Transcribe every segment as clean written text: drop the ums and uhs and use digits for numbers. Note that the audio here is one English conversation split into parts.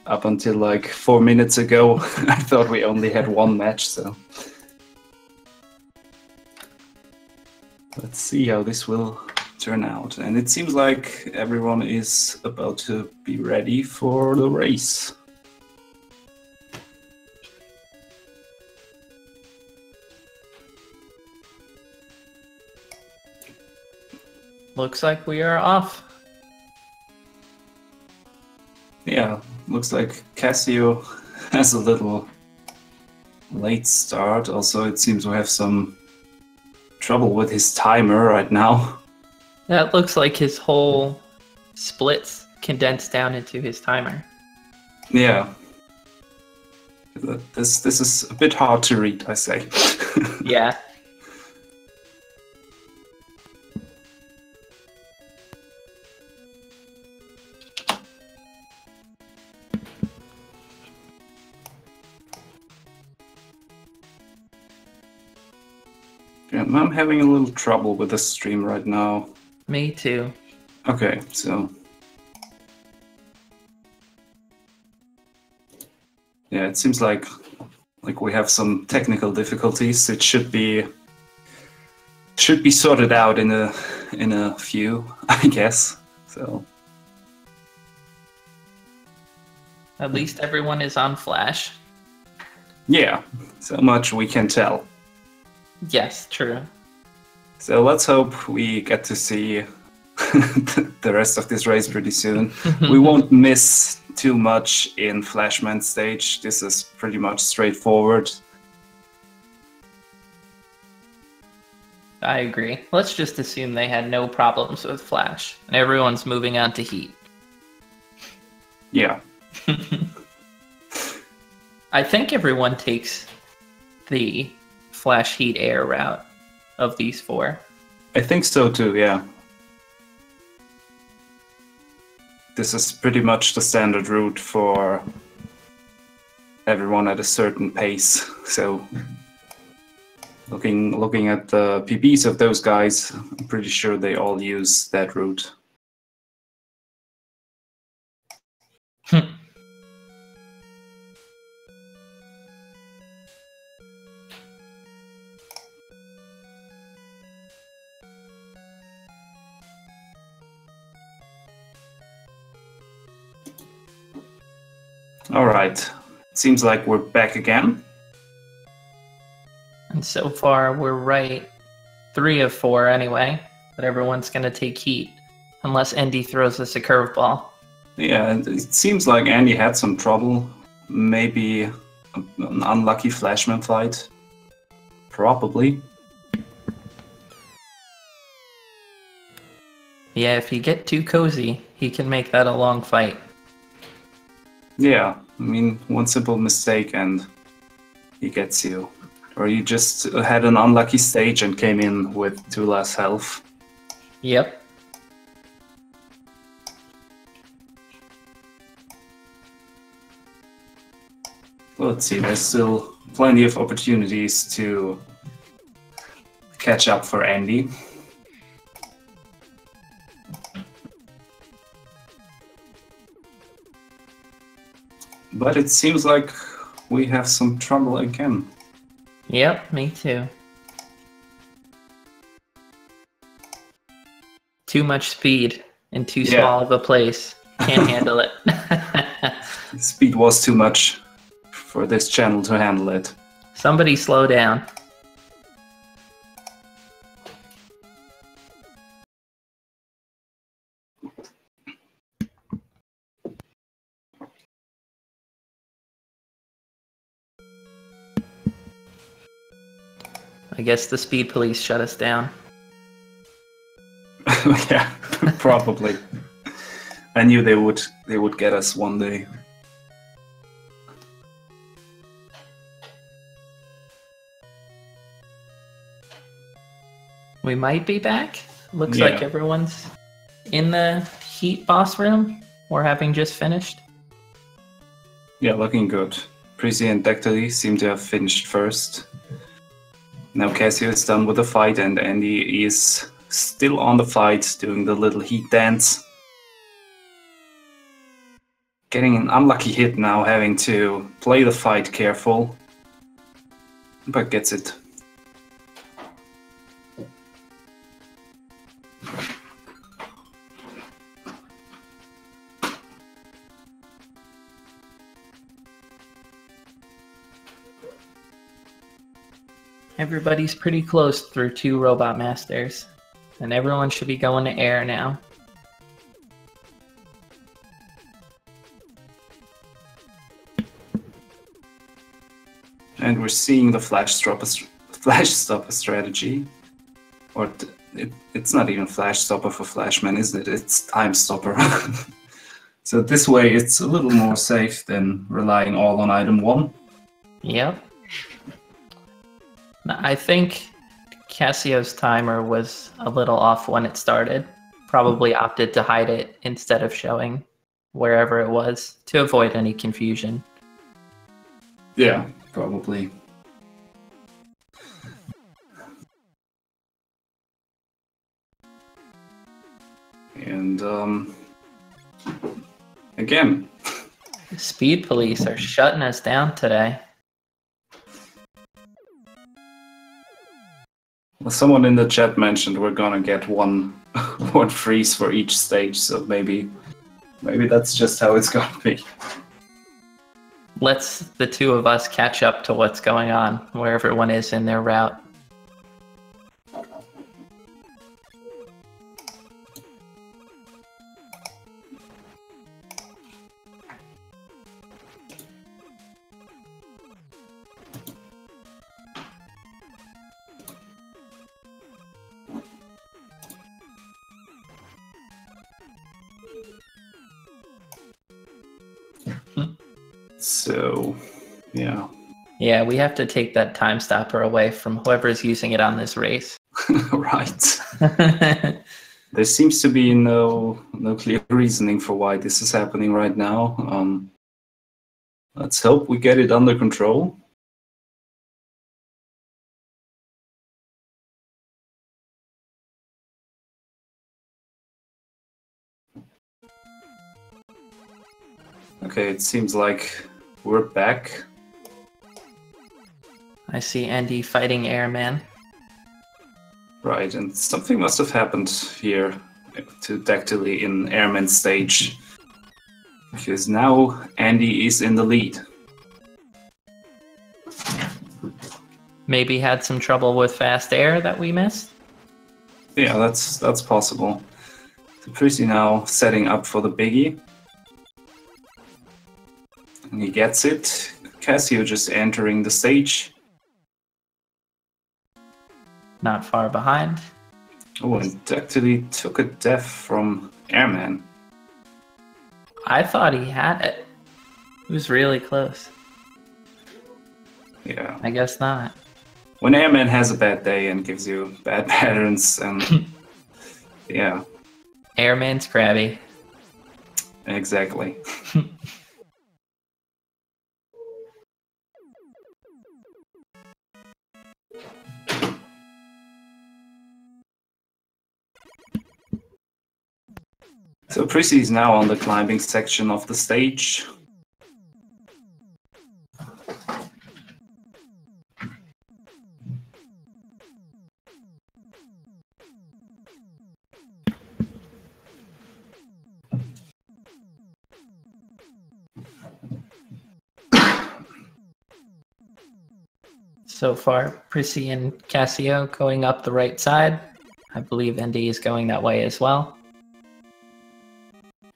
Up until like 4 minutes ago, I thought we only had one match, so let's see how this will turn out. And it seems like everyone is about to be ready for the race. Looks like we are off. Yeah, looks like Cassio has a little late start. Also, it seems we have some trouble with his timer right now. That looks like his whole splits condensed down into his timer. Yeah. This is a bit hard to read, I say. Yeah. Yeah, I'm having a little trouble with the stream right now. Me too. Okay, so yeah, it seems like we have some technical difficulties. It should be sorted out in a few, I guess. So At least everyone is on Flash. yeah, so much we can tell. Yes, true. So let's hope we get to see the rest of this race pretty soon. We won't miss too much in Flashman stage. This is pretty much straightforward. I agree. Let's just assume they had no problems with Flash, and everyone's moving on to Heat. Yeah. I think everyone takes the Flash Heat Air route of these four. I think so too, yeah. This is pretty much the standard route for everyone at a certain pace. So looking at the PBs of those guys, I'm pretty sure they all use that route. All right, seems like we're back again. And so far, we're right. 3 of 4 anyway, but everyone's going to take Heat, unless Endy throws us a curveball. Yeah, it seems like Andy had some trouble. Maybe an unlucky Flashman fight. Probably. Yeah, if you get too cozy, he can make that a long fight. Yeah, I mean, one simple mistake and he gets you. Or you just had an unlucky stage and came in with 2 less health. Yep. Let's see, there's still plenty of opportunities to catch up for Andy. But it seems like we have some trouble again. Yep, me too. Too much speed in too small of a place. Can't handle it. Speed was too much for this channel to handle it. Somebody slow down. I guess the speed police shut us down. Yeah, probably. I knew they would get us one day. We might be back. Looks like everyone's in the Heat boss room, or having just finished. Yeah, looking good. Prisi and Dactyly seem to have finished first. Now Cassio is done with the fight and Andy is still on the fight, doing the little heat dance. getting an unlucky hit now, having to play the fight careful, but gets it. Everybody's pretty close through 2 Robot Masters, and everyone should be going to air now. And we're seeing the flash stopper strategy. Or it's not even flash stopper for Flashman, isn't it? It's time stopper. So this way it's a little more safe than relying all on item 1. Yep. I think Cassio's timer was a little off when it started. Probably opted to hide it instead of showing wherever it was to avoid any confusion. Yeah, probably. And again, Speed Police are shutting us down today. well, someone in the chat mentioned we're gonna get one one freeze for each stage, so maybe that's just how it's gonna be. Let's the 2 of us catch up to what's going on, where everyone is in their route. So, yeah. Yeah, we have to take that time stopper away from whoever's using it on this race. Right. There seems to be no clear reasoning for why this is happening right now. Let's hope we get it under control. Okay, it seems like we're back. I see Endy fighting Airman. Right, and something must have happened here to Dactyly in Airman stage. Because now Endy is in the lead. Maybe had some trouble with fast air that we missed? Yeah, that's possible. The prisi now setting up for the biggie. And he gets it. Cassio just entering the stage. Not far behind. Oh, and Dactyly took a death from Airman. I thought he had it. It was really close. Yeah. I guess not. When Airman has a bad day and gives you bad patterns, and yeah. Airman's crabby. Exactly. So prisi is now on the climbing section of the stage. So far, prisi and Cassio going up the right side. I believe Endy is going that way as well.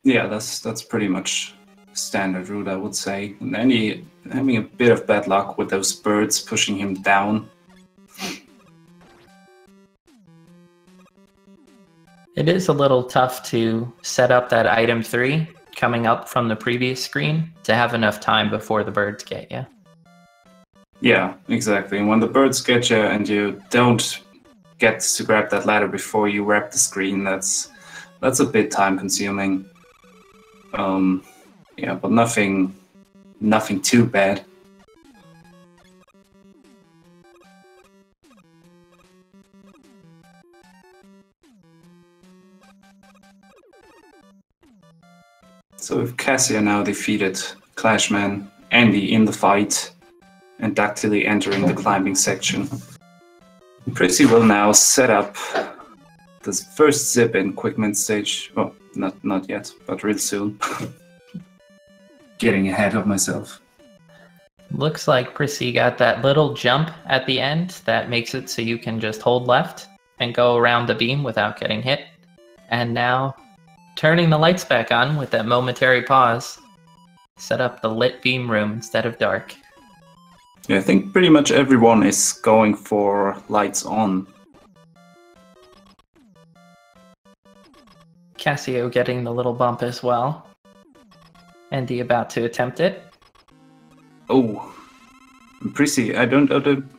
Yeah, that's pretty much standard route, I would say. And then he having a bit of bad luck with those birds pushing him down. It is a little tough to set up that item 3 coming up from the previous screen to have enough time before the birds get you. Yeah, exactly. And when the birds get you and you don't get to grab that ladder before you wrap the screen, that's a bit time consuming. Yeah, but nothing too bad. So with Cassia now defeated, Clashman, Andy in the fight, and Dactyly entering the climbing section, prisi will now set up the first zip in Quickman stage. Well, not yet, but real soon. Getting ahead of myself. Looks like prisi got that little jump at the end that makes it so you can just hold left and go around the beam without getting hit. And now, turning the lights back on with that momentary pause, set up the lit beam room instead of dark. Yeah, I think pretty much everyone is going for lights on. Cassio getting the little bump as well. Andy about to attempt it. Oh, prisi, I don't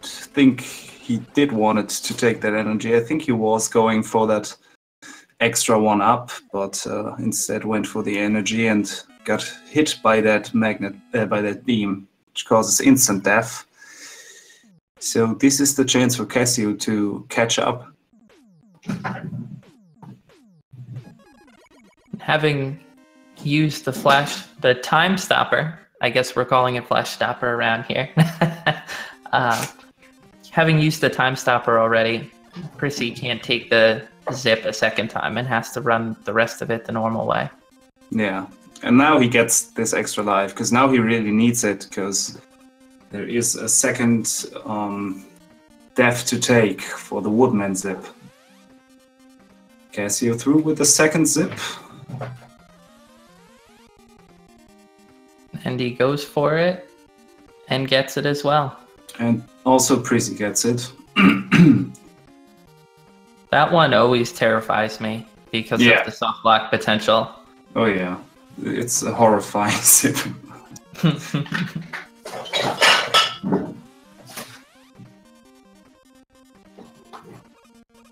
think he did want it to take that energy. I think he was going for that extra one up, but instead went for the energy and got hit by that magnet, by that beam, which causes instant death. So this is the chance for Cassio to catch up. Having used the time stopper, I guess we're calling it flash stopper around here. Having used the time stopper already, prisi can't take the zip a second time and has to run the rest of it the normal way. Yeah, and now he gets this extra life, because now he really needs it, because there is a second death to take for the Woodman zip. Cassio through with the second zip. And he goes for it and gets it as well. And also prisi gets it. That one always terrifies me because of the soft block potential. Oh yeah, it's a horrifying zip.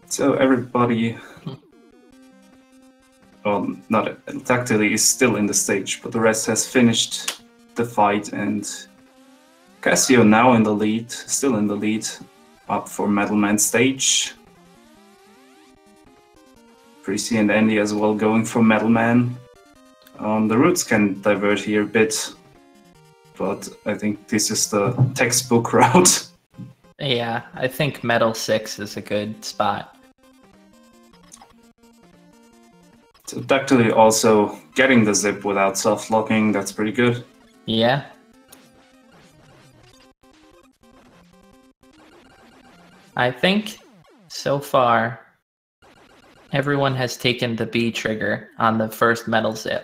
So everybody, well, not Dactyly is still in the stage, but the rest has finished the fight, and Cassio now in the lead, still in the lead, up for Metalman stage. Prisi and Andy as well going for Metalman. The routes can divert here a bit, but I think this is the textbook route. Yeah, I think Metal 6 is a good spot. So Dactyly also getting the zip without self-locking, that's pretty good. Yeah. I think so far everyone has taken the B trigger on the first metal zip.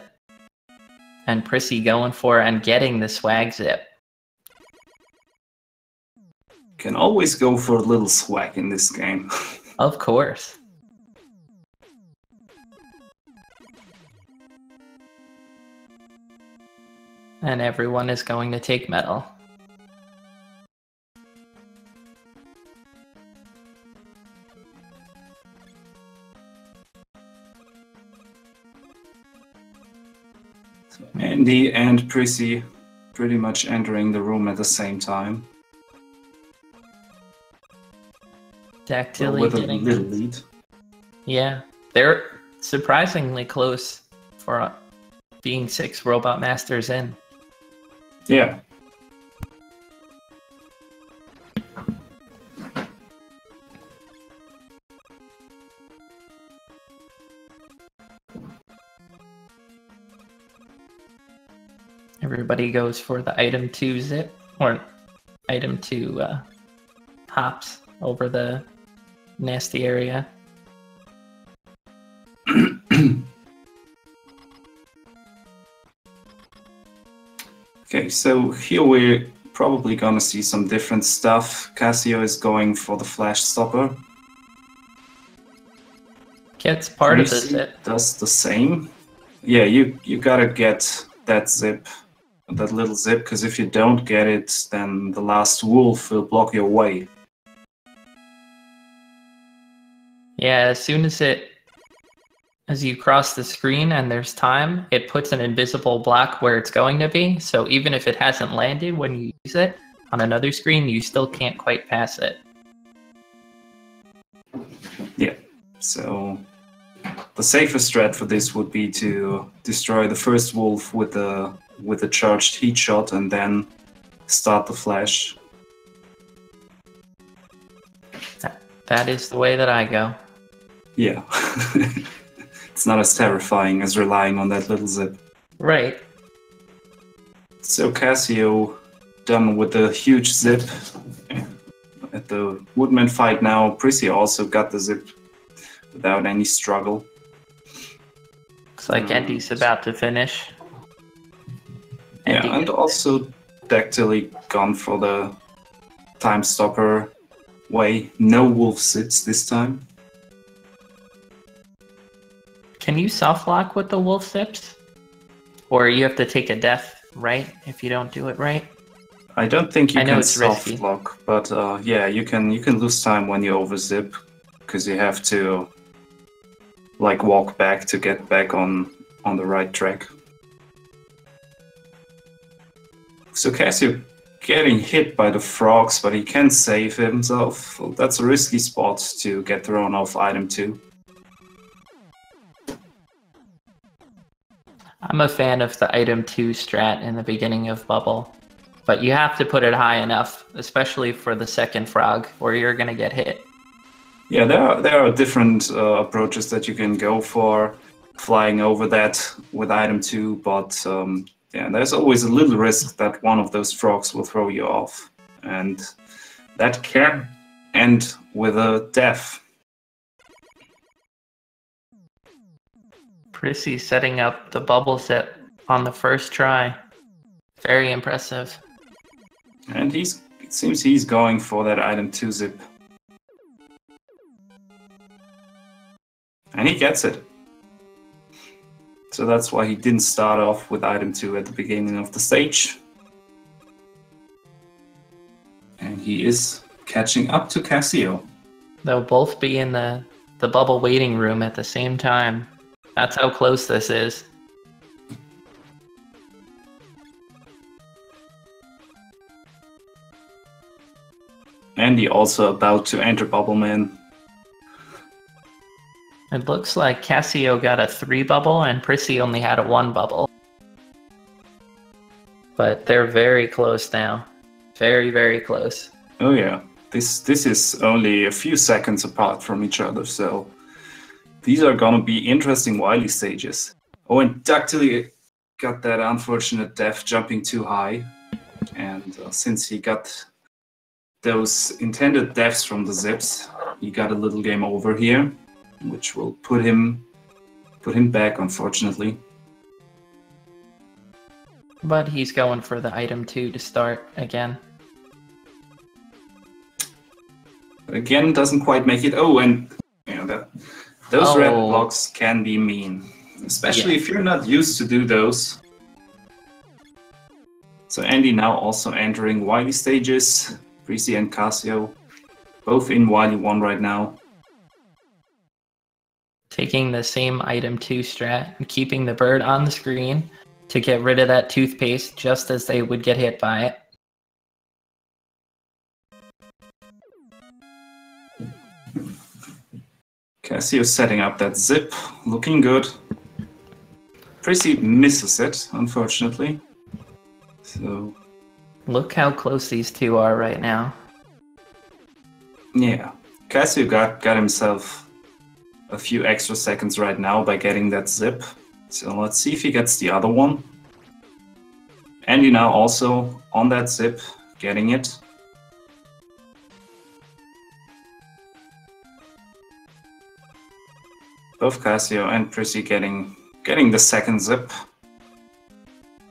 And prisi going for and getting the swag zip. Can always go for a little swag in this game. Of course. And everyone is going to take metal. So Andy and prisi pretty much entering the room at the same time. Dactyly with a getting little lead. Yeah, they're surprisingly close for being 6 Robot Masters in. Yeah. Everybody goes for the item 2 zip, or item 2 hops over the nasty area. Okay, so here we're probably gonna see some different stuff. Cassio is going for the flash stopper. Gets part of the zip. Does the same. Yeah, you gotta get that zip, that little zip, because if you don't get it, then the last wolf will block your way. Yeah, as soon as you cross the screen and there's time, it puts an invisible block where it's going to be. So even if it hasn't landed when you use it on another screen, you still can't quite pass it. Yeah, so the safest strat for this would be to destroy the first wolf with a charged heat shot and then start the flash. That is the way that I go. Yeah. It's not as terrifying as relying on that little zip. Right. So Cassio done with the huge zip. At the Woodman fight now, prisi also got the zip without any struggle. Looks like Endy's about to finish. Yeah, and also Dactyly gone for the time stopper way. No wolf sits this time. Can you soft lock with the wolf sips? Or you have to take a death, right? If you don't do it right? I don't think you can soft risky. lock, but yeah, you can lose time when you overzip, because you have to like walk back to get back on the right track. So Cassio getting hit by the frogs, but he can save himself. Well, that's a risky spot to get thrown off item 2. I'm a fan of the item 2 strat in the beginning of bubble, but you have to put it high enough, especially for the second frog, or you're going to get hit. Yeah, there are different approaches that you can go for, flying over that with item 2, but yeah, there's always a little risk that one of those frogs will throw you off, and that can end with a death. Prissy setting up the bubble set on the first try. Very impressive. And it seems he's going for that item 2 zip. And he gets it. So that's why he didn't start off with item 2 at the beginning of the stage. And he is catching up to Cassio. They'll both be in the bubble waiting room at the same time. That's how close this is. Endy also about to enter Bubble Man. It looks like Cassio got a 3 bubble and Prissy only had a 1 bubble. But they're very close now. Very, very close. Oh yeah, this is only a few seconds apart from each other, so these are gonna be interesting Wily stages. Oh, and Dactyly got that unfortunate death jumping too high, and since he got those intended deaths from the zips, he got a little game over here, which will put him back, unfortunately. But he's going for the item 2 to start again. Again, doesn't quite make it. Oh, and you know those red blocks can be mean, especially if you're not used to do those. So Endy now also entering Wily stages. Prisi and Cassio, both in Wily 1 right now. Taking the same item 2 strat and keeping the bird on the screen to get rid of that toothpaste just as they would get hit by it. Cassio setting up that zip, looking good. Prisi misses it, unfortunately. So look how close these two are right now. Yeah, Cassio got himself a few extra seconds right now by getting that zip. So let's see if he gets the other one. Endy now also on that zip, getting it. Both Cassio and Prisi getting the second zip.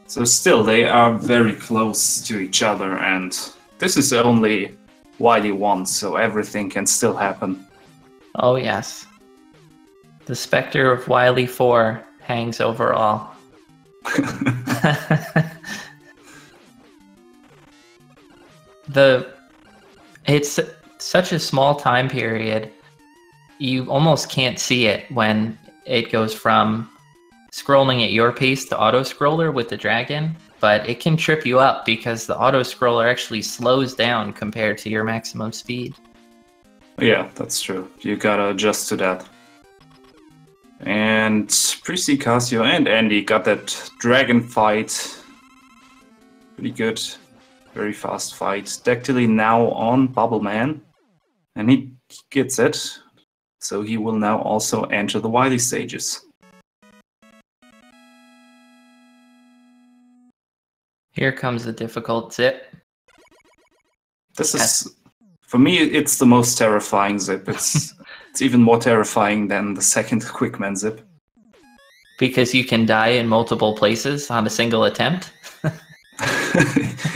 So still, they are very close to each other, and this is only Wily 1, so everything can still happen. Oh yes. The specter of Wily 4 hangs over all. It's such a small time period, you almost can't see it when it goes from scrolling at your pace to auto-scroller with the dragon, but it can trip you up because the auto-scroller actually slows down compared to your maximum speed. Yeah, that's true. You gotta adjust to that. And prisi, Cassio, and Andy got that dragon fight. Pretty good. Very fast fight. Dactyly now on Bubble Man. And he gets it. So he will now also enter the Wily stages. Here comes the difficult zip. This is, for me, it's the most terrifying zip. It's even more terrifying than the second Quickman zip. Because you can die in multiple places on a single attempt?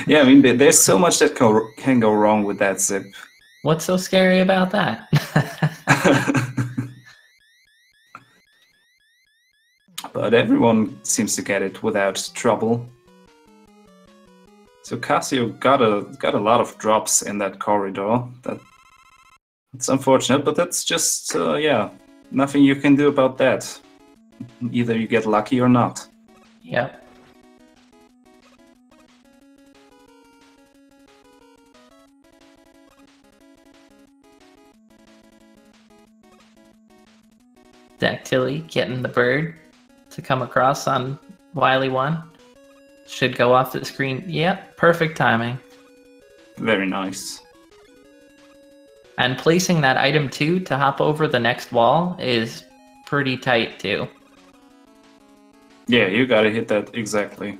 Yeah, I mean, there's so much that can go wrong with that zip. What's so scary about that? But everyone seems to get it without trouble. So Cassio got a lot of drops in that corridor. That's unfortunate, but that's just yeah, nothing you can do about that. Either you get lucky or not. Yep. Dactyly getting the bird to come across on Wily 1. Should go off the screen. Yep, perfect timing. Very nice. And placing that item 2 to hop over the next wall is pretty tight too. Yeah, you gotta hit that exactly.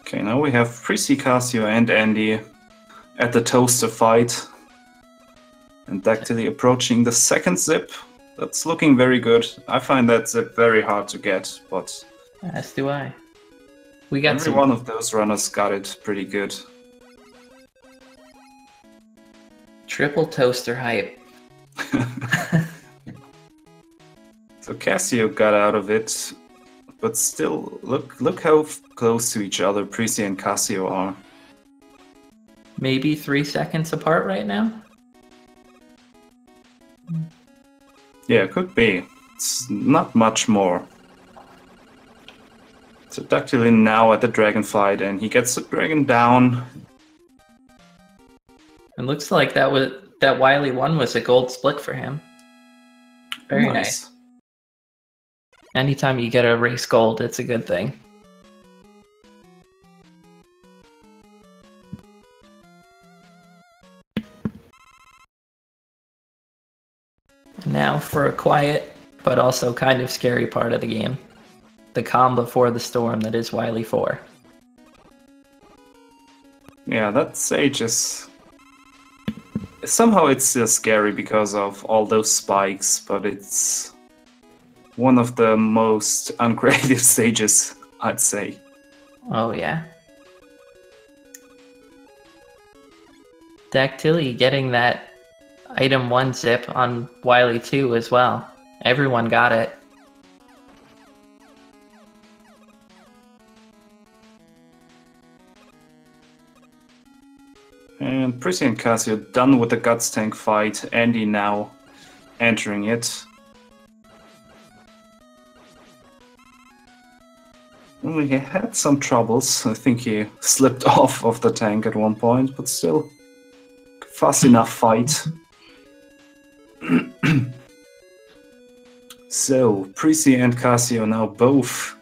Okay, now we have prisi, Cassio, and Andy at the toaster fight. And Dactyly approaching the second zip. That's looking very good. I find that zip very hard to get, but As do I. We got every one of those runners got it pretty good. Triple toaster hype. So Cassio got out of it, but still, look how close to each other prisi and Cassio are. Maybe 3 seconds apart right now? Yeah, could be. It's not much more. So Dactyly now at the dragon fight, and he gets the dragon down. It looks like that Wily 1 was a gold split for him. Very nice. Anytime you get a race gold, it's a good thing. Now for a quiet, but also kind of scary part of the game. The calm before the storm that is Wily 4. Yeah, that stage is... Somehow it's still scary because of all those spikes, but it's one of the most uncreative stages, I'd say. Oh yeah. Dactyly getting that item 1 zip on Wily 2 as well. Everyone got it. And prisi and Cassio done with the Guts Tank fight. Andy now entering it. Well, he had some troubles. I think he slipped off of the tank at one point, but still fast enough fight. So, prisi and Cassio now both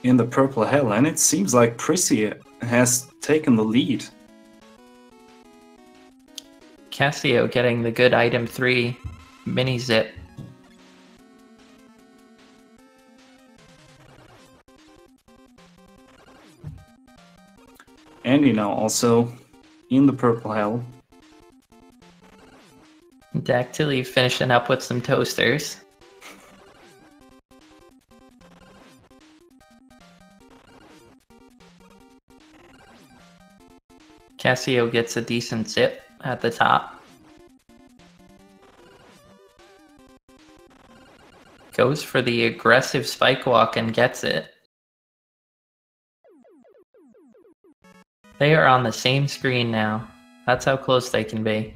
in the purple hell, and it seems like prisi has taken the lead. Cassio getting the good item 3 mini zip. Andy now also in the purple hell. Dactyly finishing up with some toasters. Cassio gets a decent zip at the top. Goes for the aggressive spike walk and gets it. They are on the same screen now. That's how close they can be.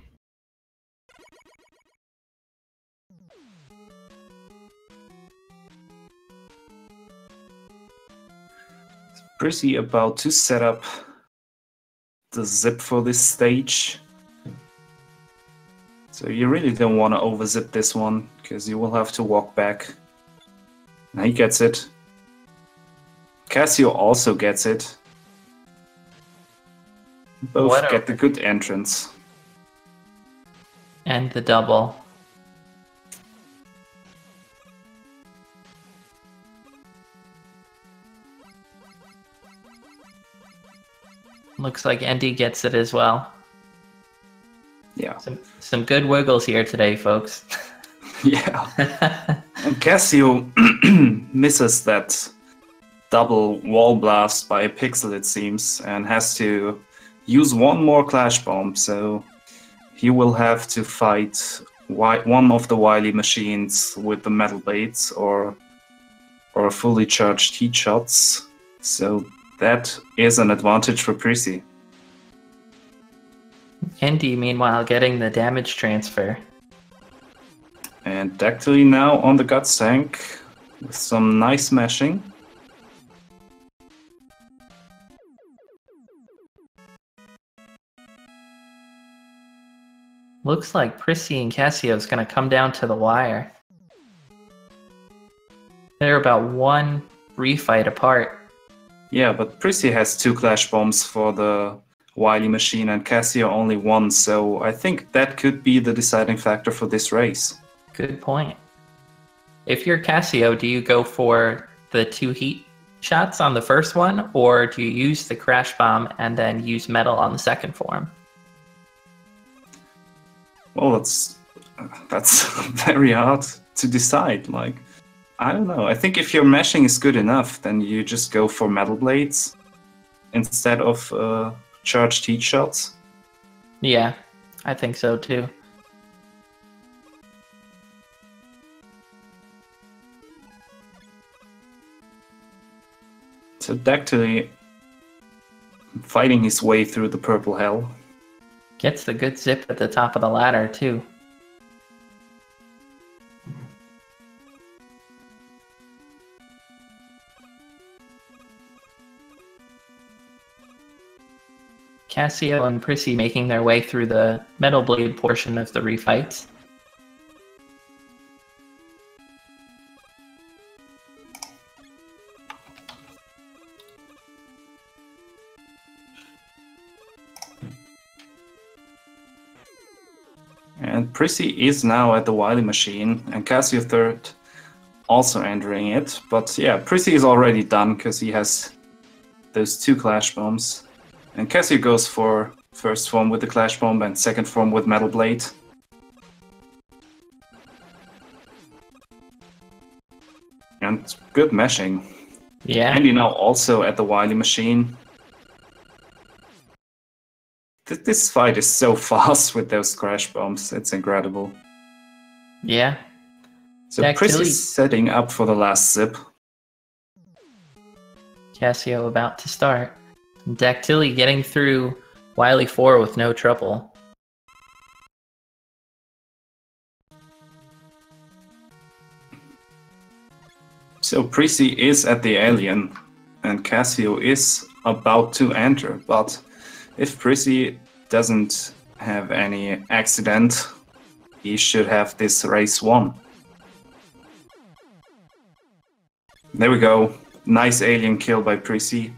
Prisi about to set up the zip for this stage. So you really don't want to over-zip this one, because you will have to walk back. Now he gets it. Cassio also gets it. Both get the good entrance. And the double. Looks like Endy gets it as well. Yeah. Some good wiggles here today, folks. Yeah. And Cassio misses that double wall blast by a pixel, it seems, and has to use one more Clash Bomb, so he will have to fight one of the Wily machines with the metal blades or fully charged heat shots. So that is an advantage for prisi. Endy, meanwhile, getting the damage transfer. And Dactyly now on the Guts tank with some nice mashing. Looks like Prissy and Cassio's gonna come down to the wire. They're about one refight apart. Yeah, but Prissy has 2 Clash Bombs for the Wily machine and Cassio only 1, so I think that could be the deciding factor for this race. Good point. If you're Cassio, do you go for the 2 heat shots on the first one, or do you use the Crash Bomb and then use metal on the second form? Well, that's very hard to decide. Like, I don't know. I think if your mashing is good enough, then you just go for metal blades instead of charged heat shots. Yeah, I think so too. So Dactyly fighting his way through the purple hell. Gets the good zip at the top of the ladder too. Cassio and Prissy making their way through the metal blade portion of the refights. And Prissy is now at the Wily machine, and cassiothird also entering it. But yeah, Prissy is already done because he has those 2 Clash Bombs. And Cassio goes for first form with the Clash Bomb and second form with Metal Blade. And good meshing. Yeah. Endy now also at the Wily machine. This fight is so fast with those Crash Bombs, it's incredible. Yeah. So Prissy's setting up for the last zip. Cassio about to start. Dactyly getting through Wily 4 with no trouble. So Prissy is at the alien, and Cassio is about to enter, but if Prissy doesn't have any accident, he should have this race won. There we go. Nice alien kill by Prissy.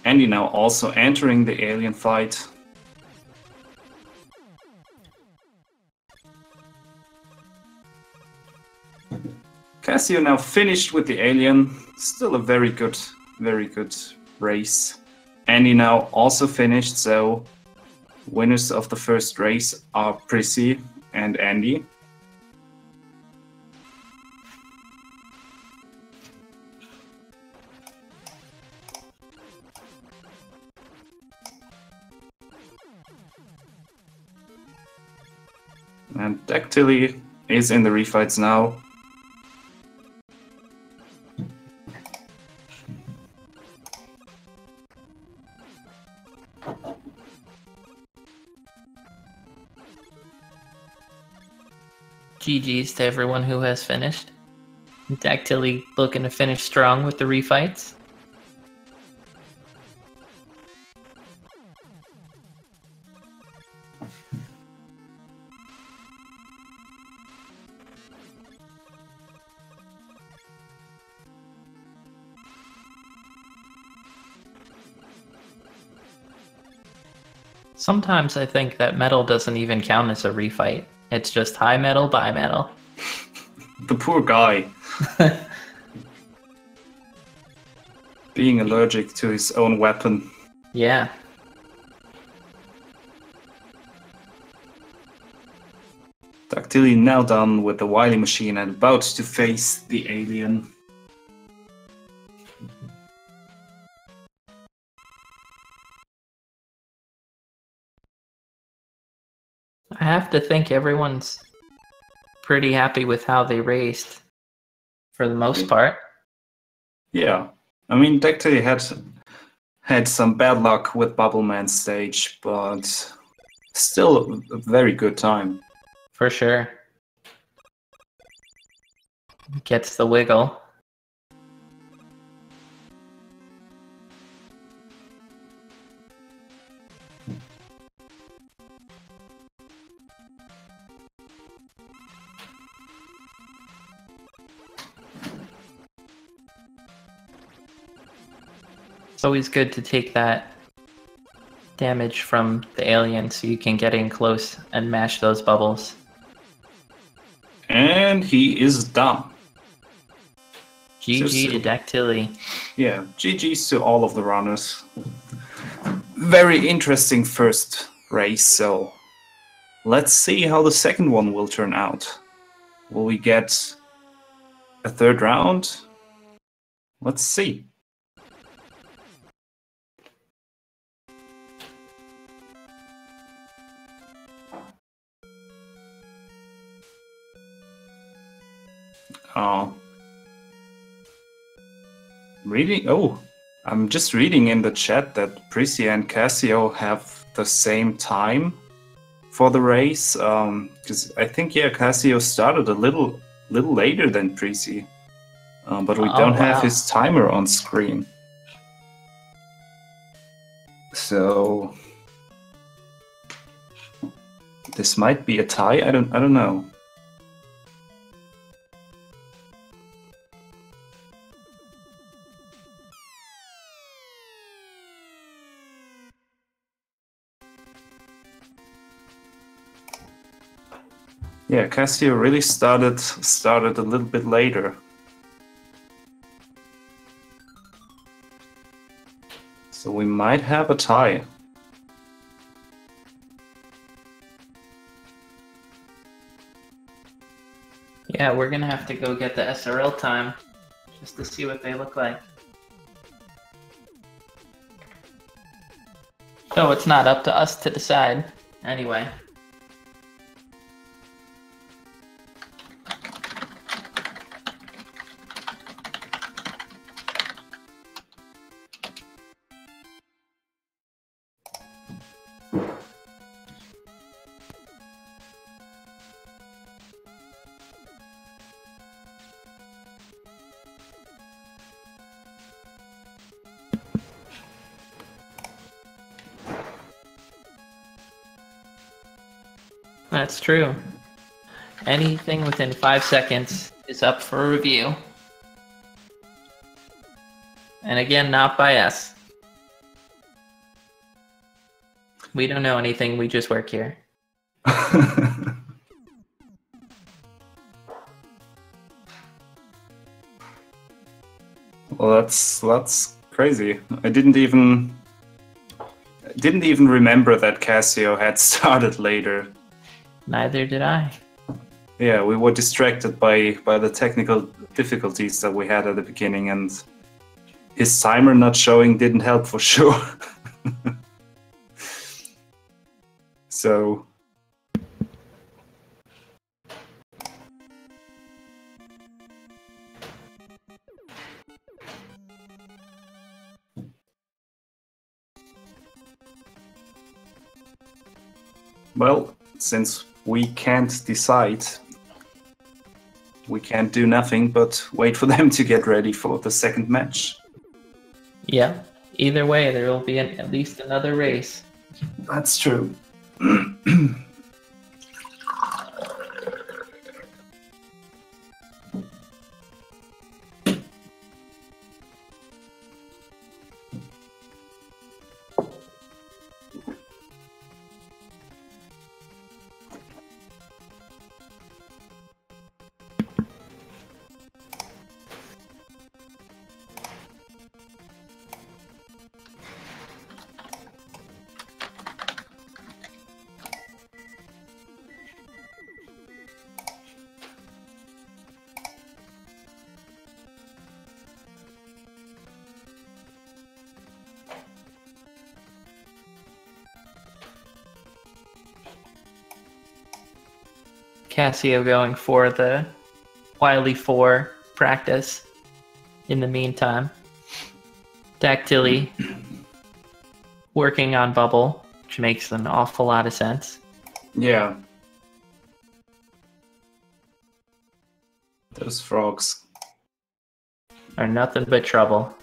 Endy now also entering the alien fight. Cassio now finished with the alien. Still a very good race. Endy now also finished, so winners of the first race are Prissy and Endy. And Dactyly is in the refights now. GG's to everyone who has finished. Dactyly looking to finish strong with the refights. Sometimes I think that metal doesn't even count as a refight. It's just high metal, buy metal. The poor guy. Being allergic to his own weapon. Yeah. Dactyly now done with the Wily machine and about to face the alien. I have to think everyone's pretty happy with how they raced, for the most part. Yeah, I mean, Dactyly had some bad luck with Bubble Man stage, but still a very good time. For sure. Gets the wiggle. It's always good to take that damage from the alien so you can get in close and mash those bubbles. And he is done. GG to Dactyly. Yeah, GG's to all of the runners. Very interesting first race, so let's see how the second one will turn out. Will we get a third round? Let's see. I'm just reading in the chat that Prisi and Cassio have the same time for the race. Because I think Cassio started a little later than Prisi, but we don't have his timer on screen. So this might be a tie. I don't know. Yeah, Cassio really started a little bit later. So we might have a tie. Yeah, we're gonna have to go get the SRL time just to see what they look like. So it's not up to us to decide, anyway. That's true. Anything within 5 seconds is up for review. And again, not by us. We don't know anything, we just work here. Well, that's crazy. I didn't even remember that Cassio had started later. Neither did I. Yeah, we were distracted by the technical difficulties that we had at the beginning, and his timer not showing didn't help for sure. So well, since we can't decide, we can't do nothing but wait for them to get ready for the second match. Yeah, either way, there will be at least another race. That's true. Cassio going for the Wily 4 practice in the meantime. Dactyly working on Bubble, which makes an awful lot of sense. Yeah. Those frogs are nothing but trouble.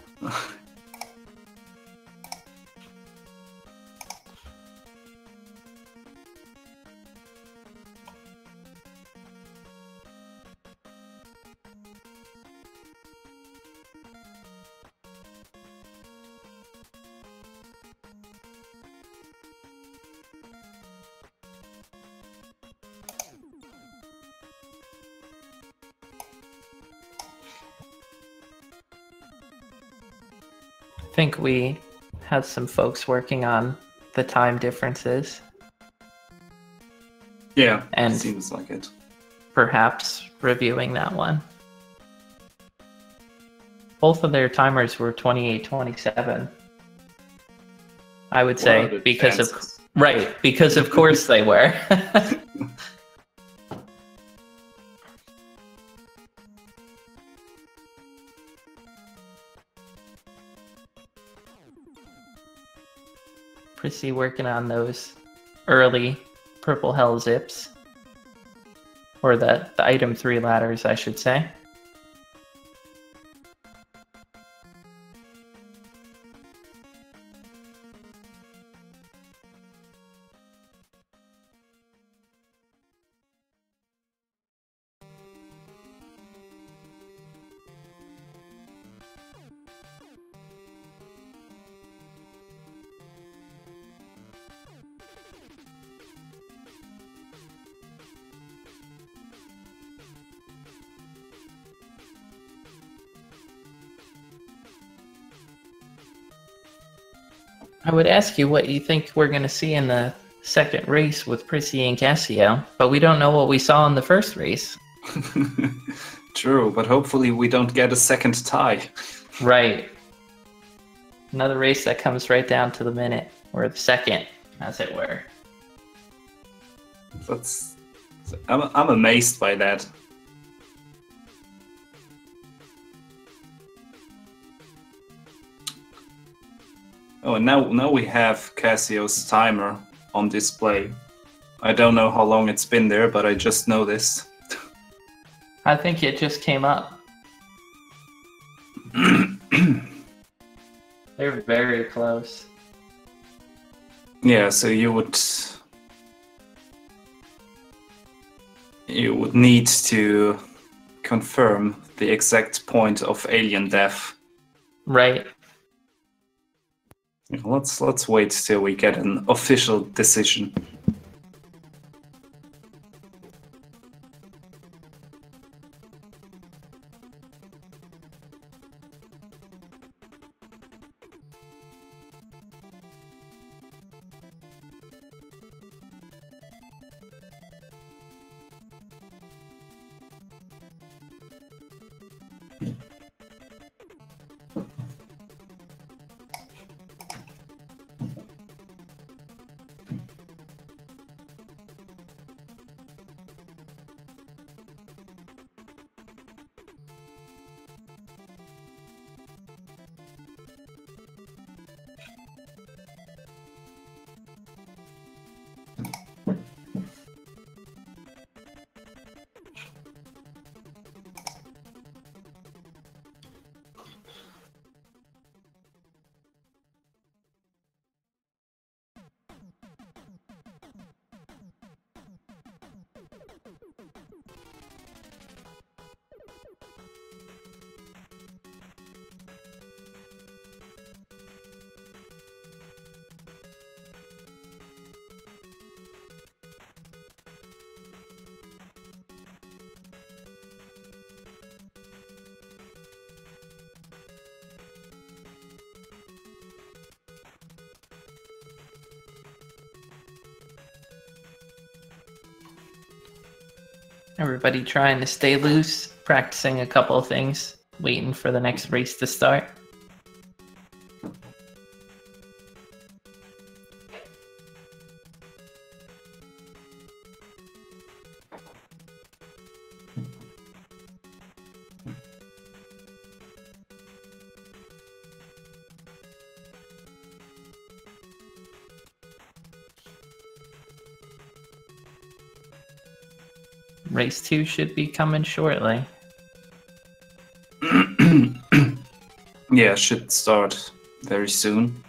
I think we have some folks working on the time differences. Yeah, and seems like it. Perhaps reviewing that one. Both of their timers were 28-27. I would say because of course they were. Prissy working on those early purple hell zips. Or the item 3 ladders, I should say. I would ask you what you think we're going to see in the second race with Prissy and Cassio, but we don't know what we saw in the first race. True, but hopefully we don't get a second tie. Right. Another race that comes right down to the minute, or the second, as it were. I'm amazed by that. Oh, and now we have Cassio's timer on display. I don't know how long it's been there, but I just noticed. I think it just came up. They're very close. Yeah, so you would need to confirm the exact point of alien death. Right. Let's wait till we get an official decision. Everybody trying to stay loose, practicing a couple of things, waiting for the next race to start. Race 2 should be coming shortly. Yeah, should start very soon.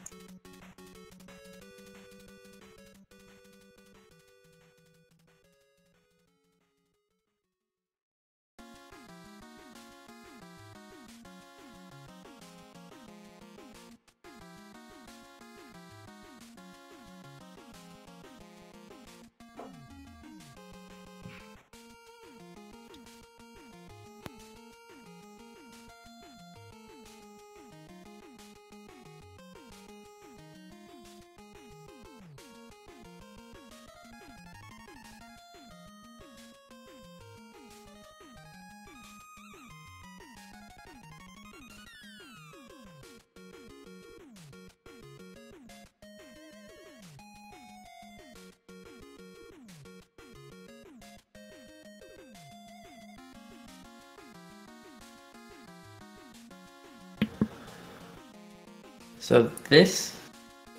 So this,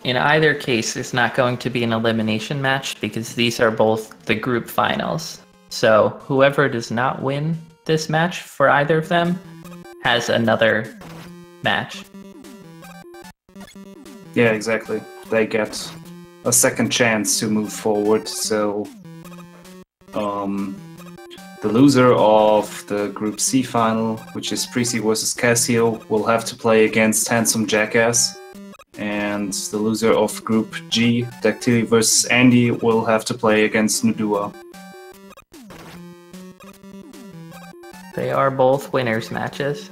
in either case, is not going to be an elimination match because these are both the group finals. So whoever does not win this match for either of them has another match. Yeah, exactly. They get a second chance to move forward, so the loser of the Group C final, which is Prisi versus Cassio, will have to play against Handsome Jackass, and the loser of Group G, Dactyly versus Andy, will have to play against Nudua. They are both winners matches.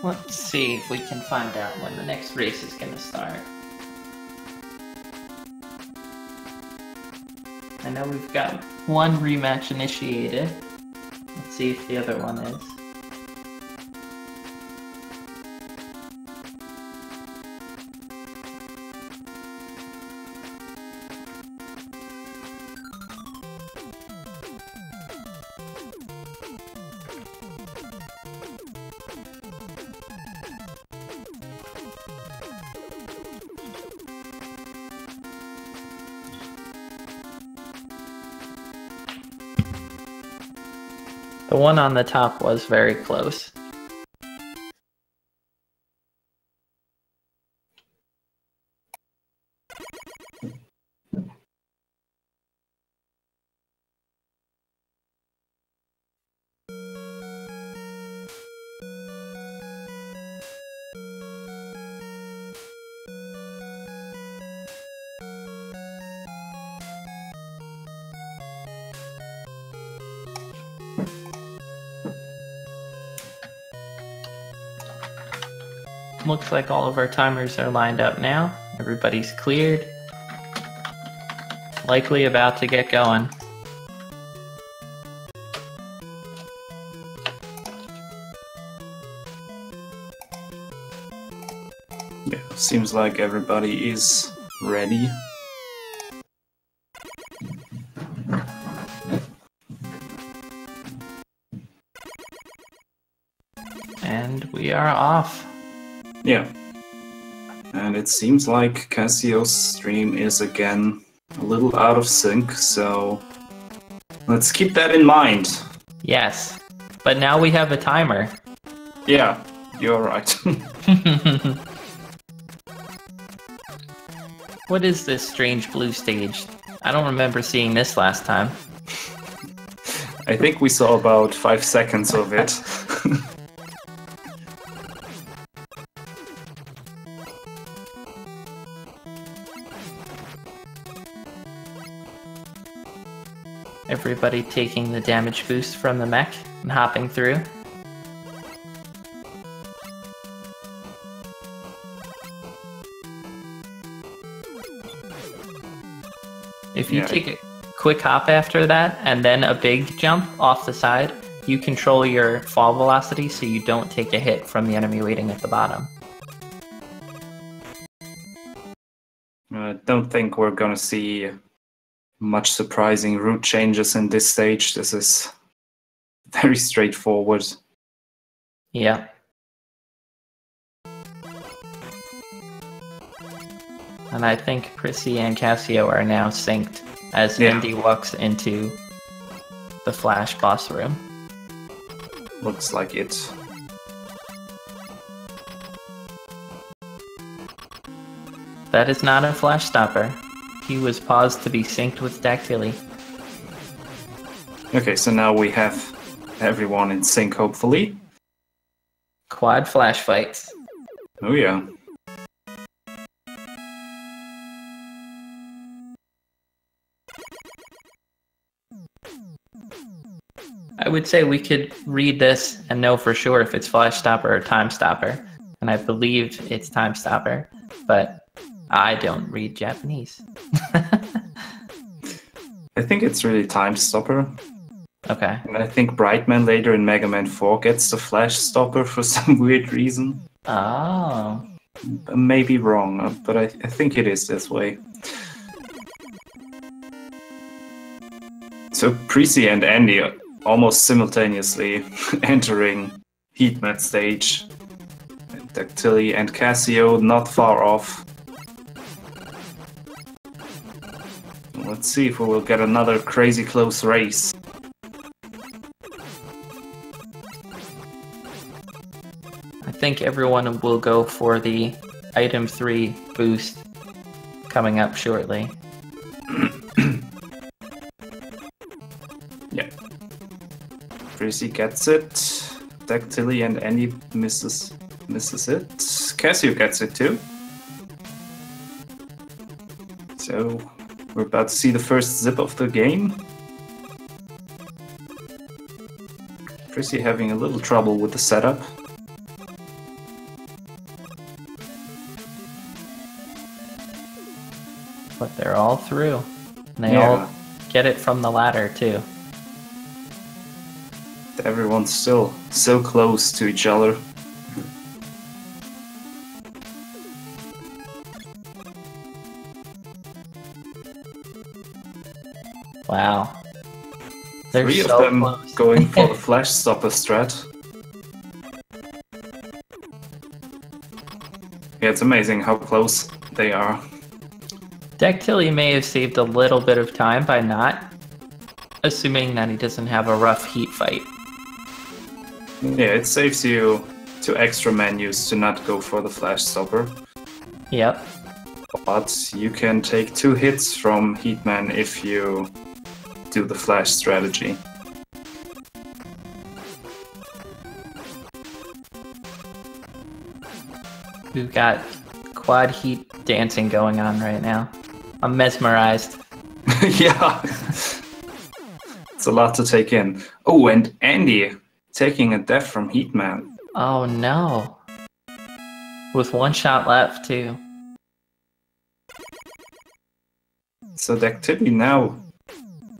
Let's see if we can find out when the next race is going to start. I know we've got one rematch initiated. Let's see if the other one is. The one on the top was very close. Looks like all of our timers are lined up now. Everybody's cleared. Likely about to get going. Yeah, seems like everybody is ready. And we are off. Yeah. And it seems like Cassio's stream is again a little out of sync, so let's keep that in mind. Yes. But now we have a timer. Yeah, you're right. What is this strange blue stage? I don't remember seeing this last time. I think we saw about 5 seconds of it. Everybody taking the damage boost from the mech and hopping through. If you take a quick hop after that and then a big jump off the side, you control your fall velocity so you don't take a hit from the enemy waiting at the bottom. I don't think we're gonna see much surprising route changes in this stage. This is very straightforward. Yeah. And I think Prissy and Cassio are now synced as Endy walks into the Flash boss room. Looks like it. That is not a Flash stopper. He was paused to be synced with Dactyly. Okay, so now we have everyone in sync, hopefully. Quad Flash fights. Oh yeah. I would say we could read this and know for sure if it's Flash Stopper or Time Stopper. And I believe it's Time Stopper, but I don't read Japanese. I think it's really Time Stopper. Okay. And I think Brightman later in Mega Man 4 gets the Flash Stopper for some weird reason. Oh. I may be wrong, but I think it is this way. So Prisi and Endy are almost simultaneously entering Heatmat stage. Dactyly and Cassio not far off. Let's see if we will get another crazy close race. I think everyone will go for the item 3 boost coming up shortly. Yeah. Prisi gets it. Dactyly and Endy misses it. Cassio gets it too. So we're about to see the first zip of the game. Prisi having a little trouble with the setup. But they're all through. And they all get it from the ladder too. Everyone's still so close to each other. Wow. They're 3 so of them close. going for the Flash Stopper strat. Yeah, it's amazing how close they are. Dactyly may have saved a little bit of time by not assuming that he doesn't have a rough heat fight. Yeah, it saves you 2 extra menus to not go for the Flash Stopper. Yep. But you can take 2 hits from Heatman if you do the Flash strategy. We've got quad heat dancing going on right now. I'm mesmerized. Yeah. It's a lot to take in. Oh, and Endy taking a death from Heatman. Oh no. With 1 shot left too. So Dactyly now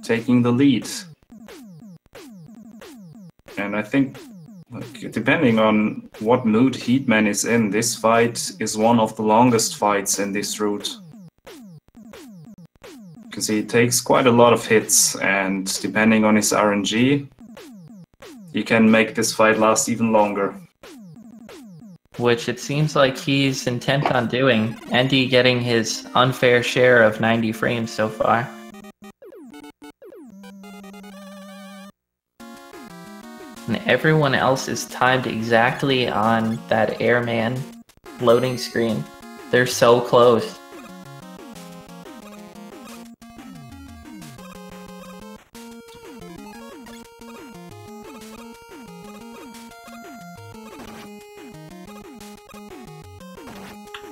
taking the lead. And I think, depending on what mood Heatman is in, this fight is one of the longest fights in this route. Because he takes quite a lot of hits, and depending on his RNG, he can make this fight last even longer. which it seems like he's intent on doing. Endy getting his unfair share of 90 frames so far. And everyone else is timed exactly on that airman loading screen. They're so close.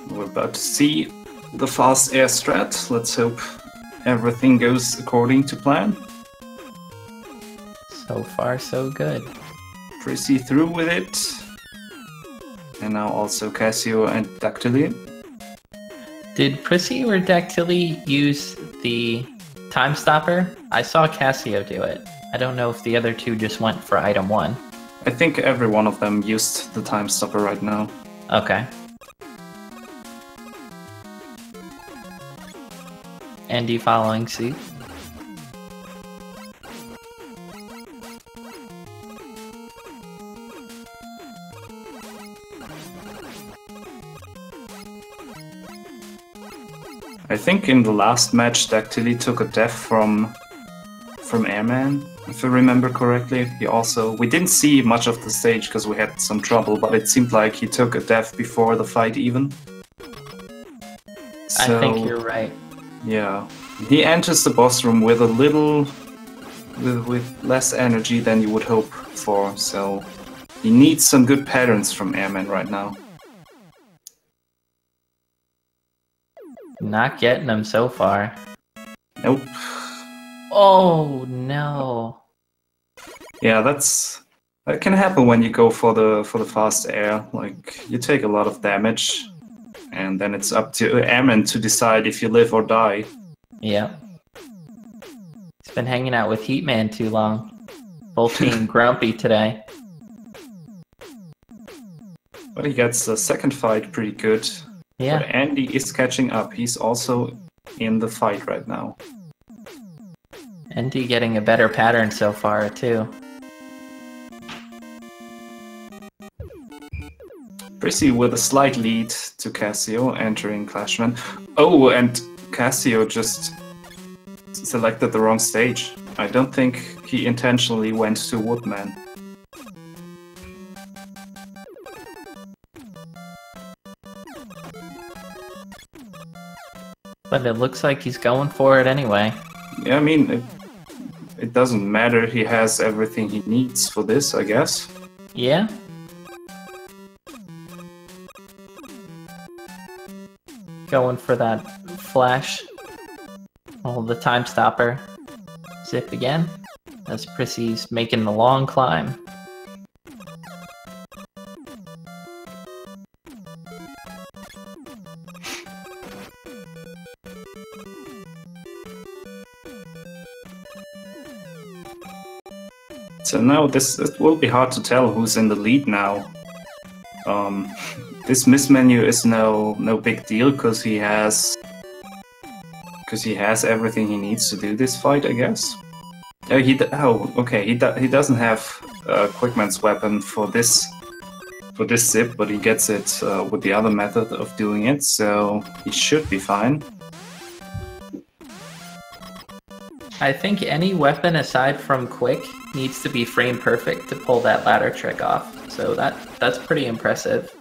We're about to see the fast air strat. Let's hope everything goes according to plan. So far, so good. Prisi through with it. And now also Cassio and Dactyly. Did Prisi or Dactyly use the time stopper? I saw Cassio do it. I don't know if the other two just went for item 1. I think every one of them used the time stopper right now. Okay. Endy following suit. I think in the last match, Dactyly took a death from Airman, if I remember correctly. We didn't see much of the stage because we had some trouble, but it seemed like he took a death before the fight even. So, I think you're right. Yeah, he enters the boss room with with less energy than you would hope for. So he needs some good patterns from Airman right now. Not getting them so far. Nope. Oh no. Yeah, that can happen when you go for the fast air. Like, you take a lot of damage, and then it's up to Airman to decide if you live or die. Yeah. He's been hanging out with Heatman too long. Both being grumpy today. But he gets the second fight pretty good. Yeah. But Endy is catching up. He's also in the fight right now. Endy getting a better pattern so far, too. Prisi with a slight lead to Cassio entering Clashman. Oh, and Cassio just selected the wrong stage. I don't think he intentionally went to Woodman. But it looks like he's going for it anyway. Yeah, I mean, it doesn't matter. He has everything he needs for this, I guess. Yeah. Going for that flash. Oh, the time stopper. Zip again. As Prisi's making the long climb. So now it will be hard to tell who's in the lead now. This miss menu is no big deal because he has everything he needs to do this fight, I guess. He doesn't have Quickman's weapon for this zip, but he gets it with the other method of doing it, so he should be fine. I think any weapon aside from Quick needs to be frame perfect to pull that ladder trick off, so that's pretty impressive.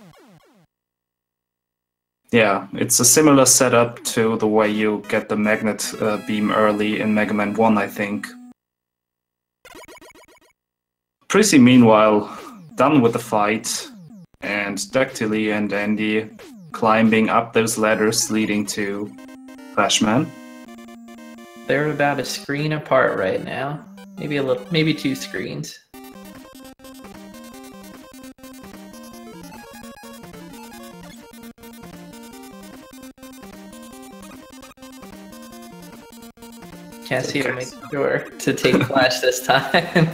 Yeah, it's a similar setup to the way you get the magnet beam early in Mega Man 1, I think. Prisi, meanwhile, done with the fight, and Dactyly and Endy climbing up those ladders leading to Flashman. They're about a screen apart right now. Maybe 2 screens. Cassio makes sure to take Flash this time.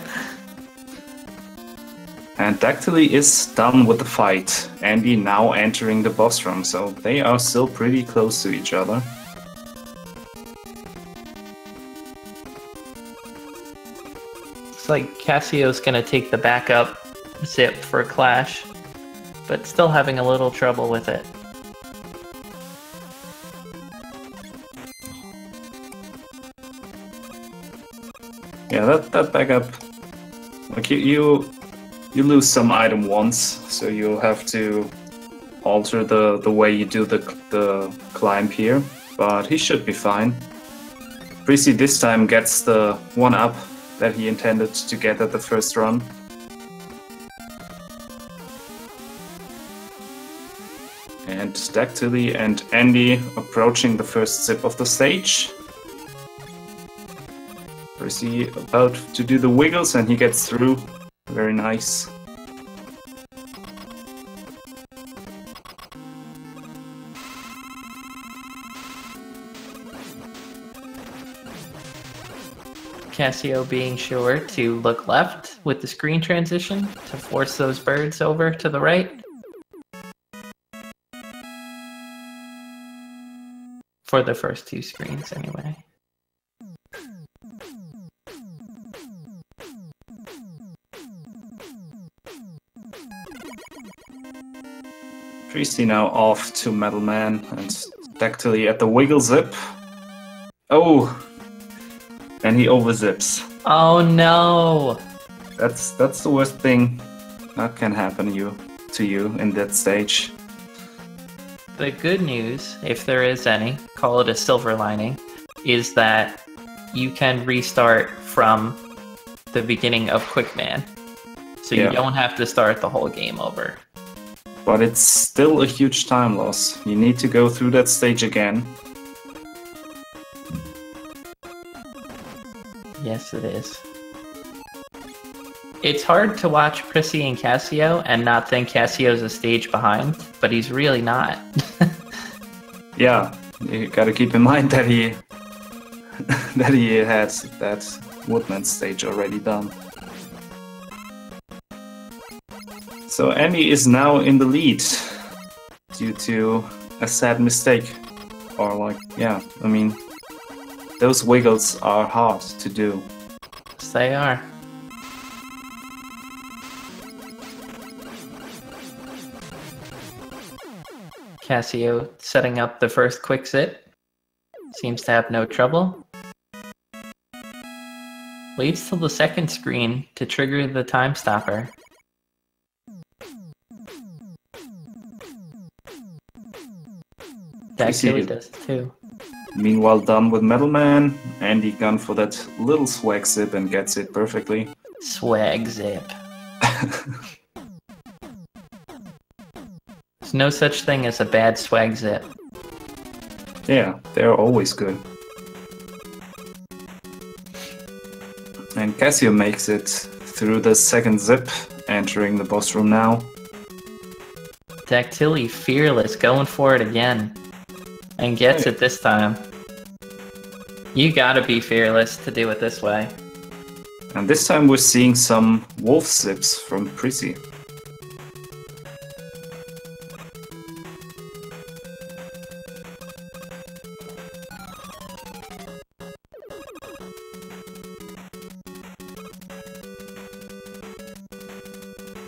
And Dactyly is done with the fight. Endy now entering the boss room, so they are still pretty close to each other. Looks like Cassio's gonna take the backup zip for Clash. but still having a little trouble with it. Yeah, that backup, like you lose some item once, so you'll have to alter the way you do the climb here, but he should be fine. Prisi this time gets the 1-up that he intended to get at the first run. And Dactyly and Endy approaching the first zip of the stage. Prisi about to do the wiggles and he gets through. Very nice. Cassio being sure to look left with the screen transition to force those birds over to the right. For the first 2 screens, anyway. Prisi now off to Metal Man and Dactyly at the wiggle zip. Oh! And he overzips. Oh no! That's the worst thing that can happen to you in that stage. The good news, if there is any, call it a silver lining, is that you can restart from the beginning of Quickman. So you don't have to start the whole game over. But it's still a huge time loss. You need to go through that stage again. Yes, it is. It's hard to watch Prisi and Cassio and not think Cassio's a stage behind, but he's really not. Yeah, you gotta keep in mind that he had that Woodman stage already done. So Endy is now in the lead due to a sad mistake. Or like, yeah, I mean, those wiggles are hard to do. Yes, they are. Cassio setting up the first quick zip. Seems to have no trouble. Waits till the second screen to trigger the time stopper. Dactyly does too. Meanwhile done with Metal Man, Endy gone for that little swag zip and gets it perfectly. Swag zip. There's no such thing as a bad swag zip. Yeah, they're always good. And Cassio makes it through the second zip, entering the boss room now. Dactyly fearless, going for it again. And gets it this time. You gotta be fearless to do it this way. And this time we're seeing some wolf zips from Prisi.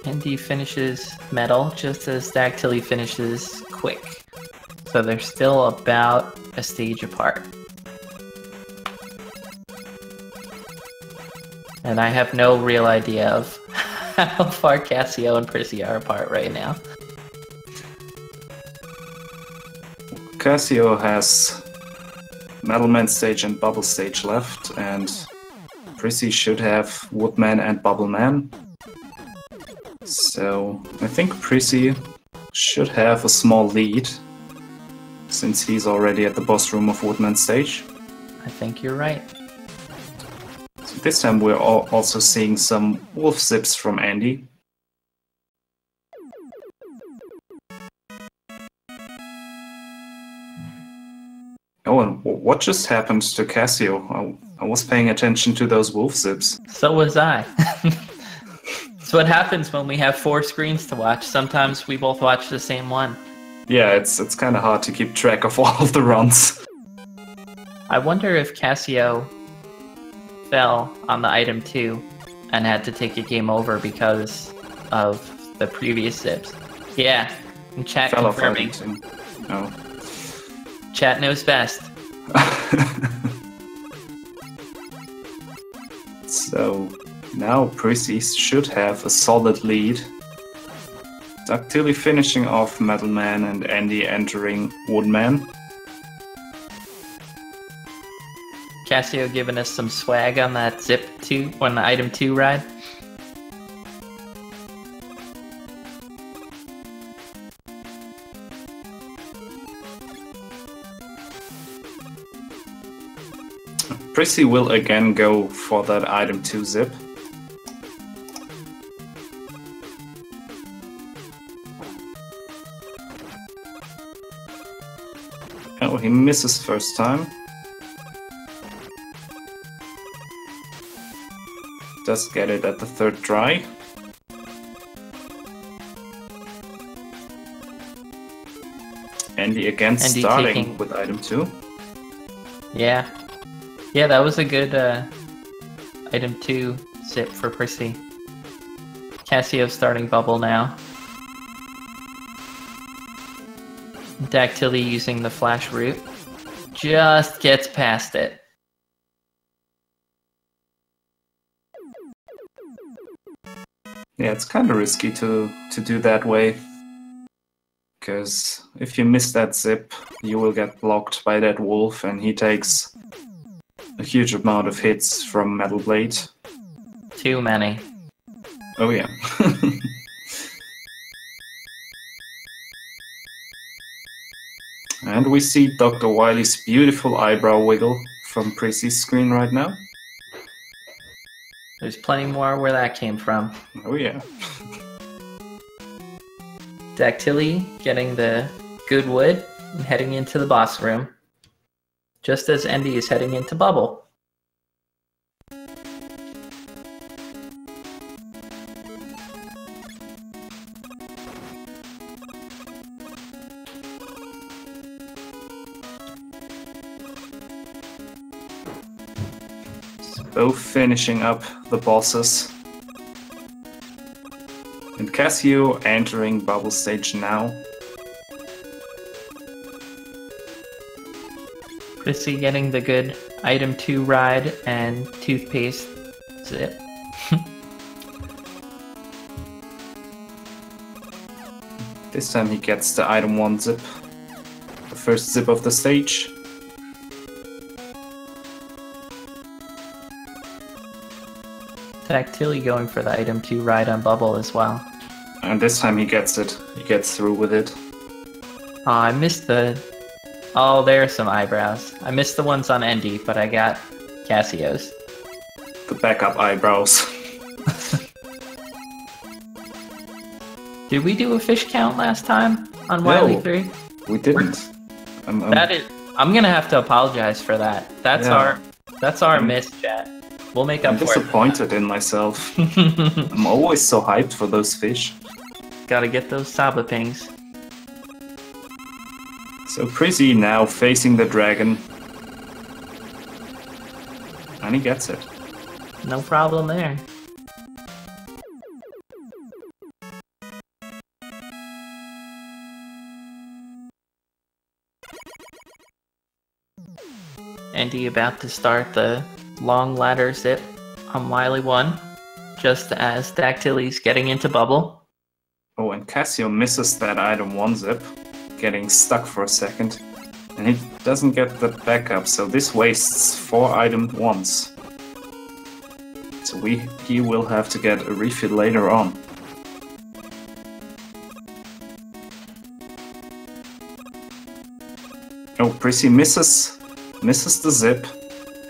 Endy finishes metal just as Dactyly finishes quick. So they're still about a stage apart. And I have no real idea of how far Cassio and Prisi are apart right now. Cassio has Metal Man stage and Bubble stage left, and Prisi should have Woodman and Bubble Man. So I think Prisi should have a small lead, since he's already at the boss room of Woodman stage. I think you're right. So this time we're also seeing some wolf zips from Endy. Oh, and what just happened to Cassio? I was paying attention to those wolf zips. So was I. It's what happens when we have 4 screens to watch. Sometimes we both watch the same one. Yeah, it's kind of hard to keep track of all of the runs. I wonder if Cassio fell on the item 2 and had to take a game over because of the previous zips. Yeah, and chat Fell off confirming. item 2. Oh. Chat knows best. So now prisi should have a solid lead. Dactyly finishing off Metalman and Endy entering Woodman. Cassio giving us some swag on that zip 2, on the item 2 ride. Prissy will again go for that item 2 zip. Oh, he misses first time. Does get it at the third try. Endy again Endy starting taking... with item 2. Yeah. Yeah, that was a good item 2 zip for Prissy. Cassio starting bubble now. Dactyly using the flash route. Just gets past it. Yeah, it's kind of risky to do that way. Because if you miss that zip, you will get blocked by that wolf, and he takes a huge amount of hits from Metal Blade. Too many. Oh yeah. And we see Dr. Wily's beautiful eyebrow wiggle from Prissy's screen right now. There's plenty more where that came from. Oh yeah. Dactyly getting the good wood and heading into the boss room. Just as Endy is heading into bubble. Both finishing up the bosses. And Cassio entering bubble stage now. Prissy getting the good item 2 ride and toothpaste zip. This time he gets the item 1 zip. The first zip of the stage. Dactyly going for the item 2 ride on bubble as well. And this time he gets it. He gets through with it. Oh, I missed the... Oh, there are some eyebrows. I missed the ones on Endy, but I got Cassio's. The backup eyebrows. Did we do a fish count last time on Wily 3? We didn't. I'm gonna have to apologize for that. That's our miss, chat. We'll make up I'm for it. disappointed in myself. I'm always so hyped for those fish. Gotta get those Saba pings. So Prissy now facing the dragon. And he gets it. No problem there. Endy about to start the long ladder zip on Wily 1, just as Dactyly's getting into bubble. Oh, and Cassio misses that item 1 zip, getting stuck for a second. And he doesn't get the backup, so this wastes 4 item 1s. So he will have to get a refill later on. Oh, Prissy misses the zip,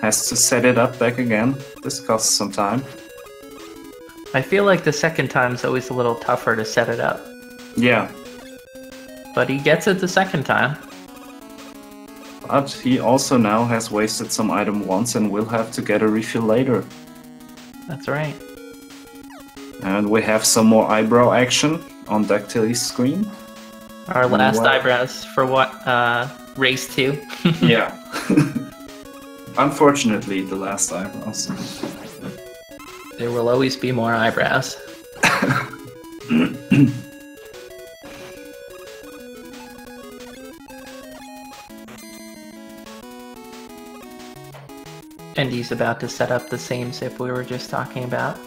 has to set it up back again. This costs some time. I feel like the second time's always a little tougher to set it up. Yeah. But he gets it the second time. But he also now has wasted some item 1s and will have to get a refill later. That's right. And we have some more eyebrow action on Dactyly's screen. Our last eyebrows for what? Race 2? Yeah. Unfortunately, the last eyebrows. There will always be more eyebrows. Prissy's about to set up the same zip we were just talking about.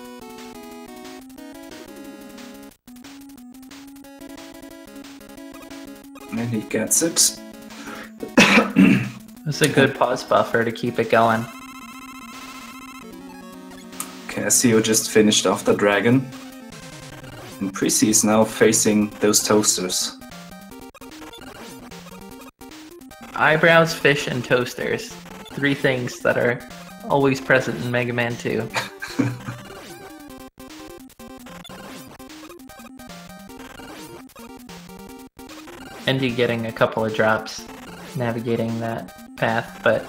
And he gets it. It's a good pause buffer to keep it going. Cassio just finished off the dragon. And Prissy is now facing those toasters. Eyebrows, fish, and toasters. 3 things that are always present in Mega Man 2. Endy getting a couple of drops, navigating that path, but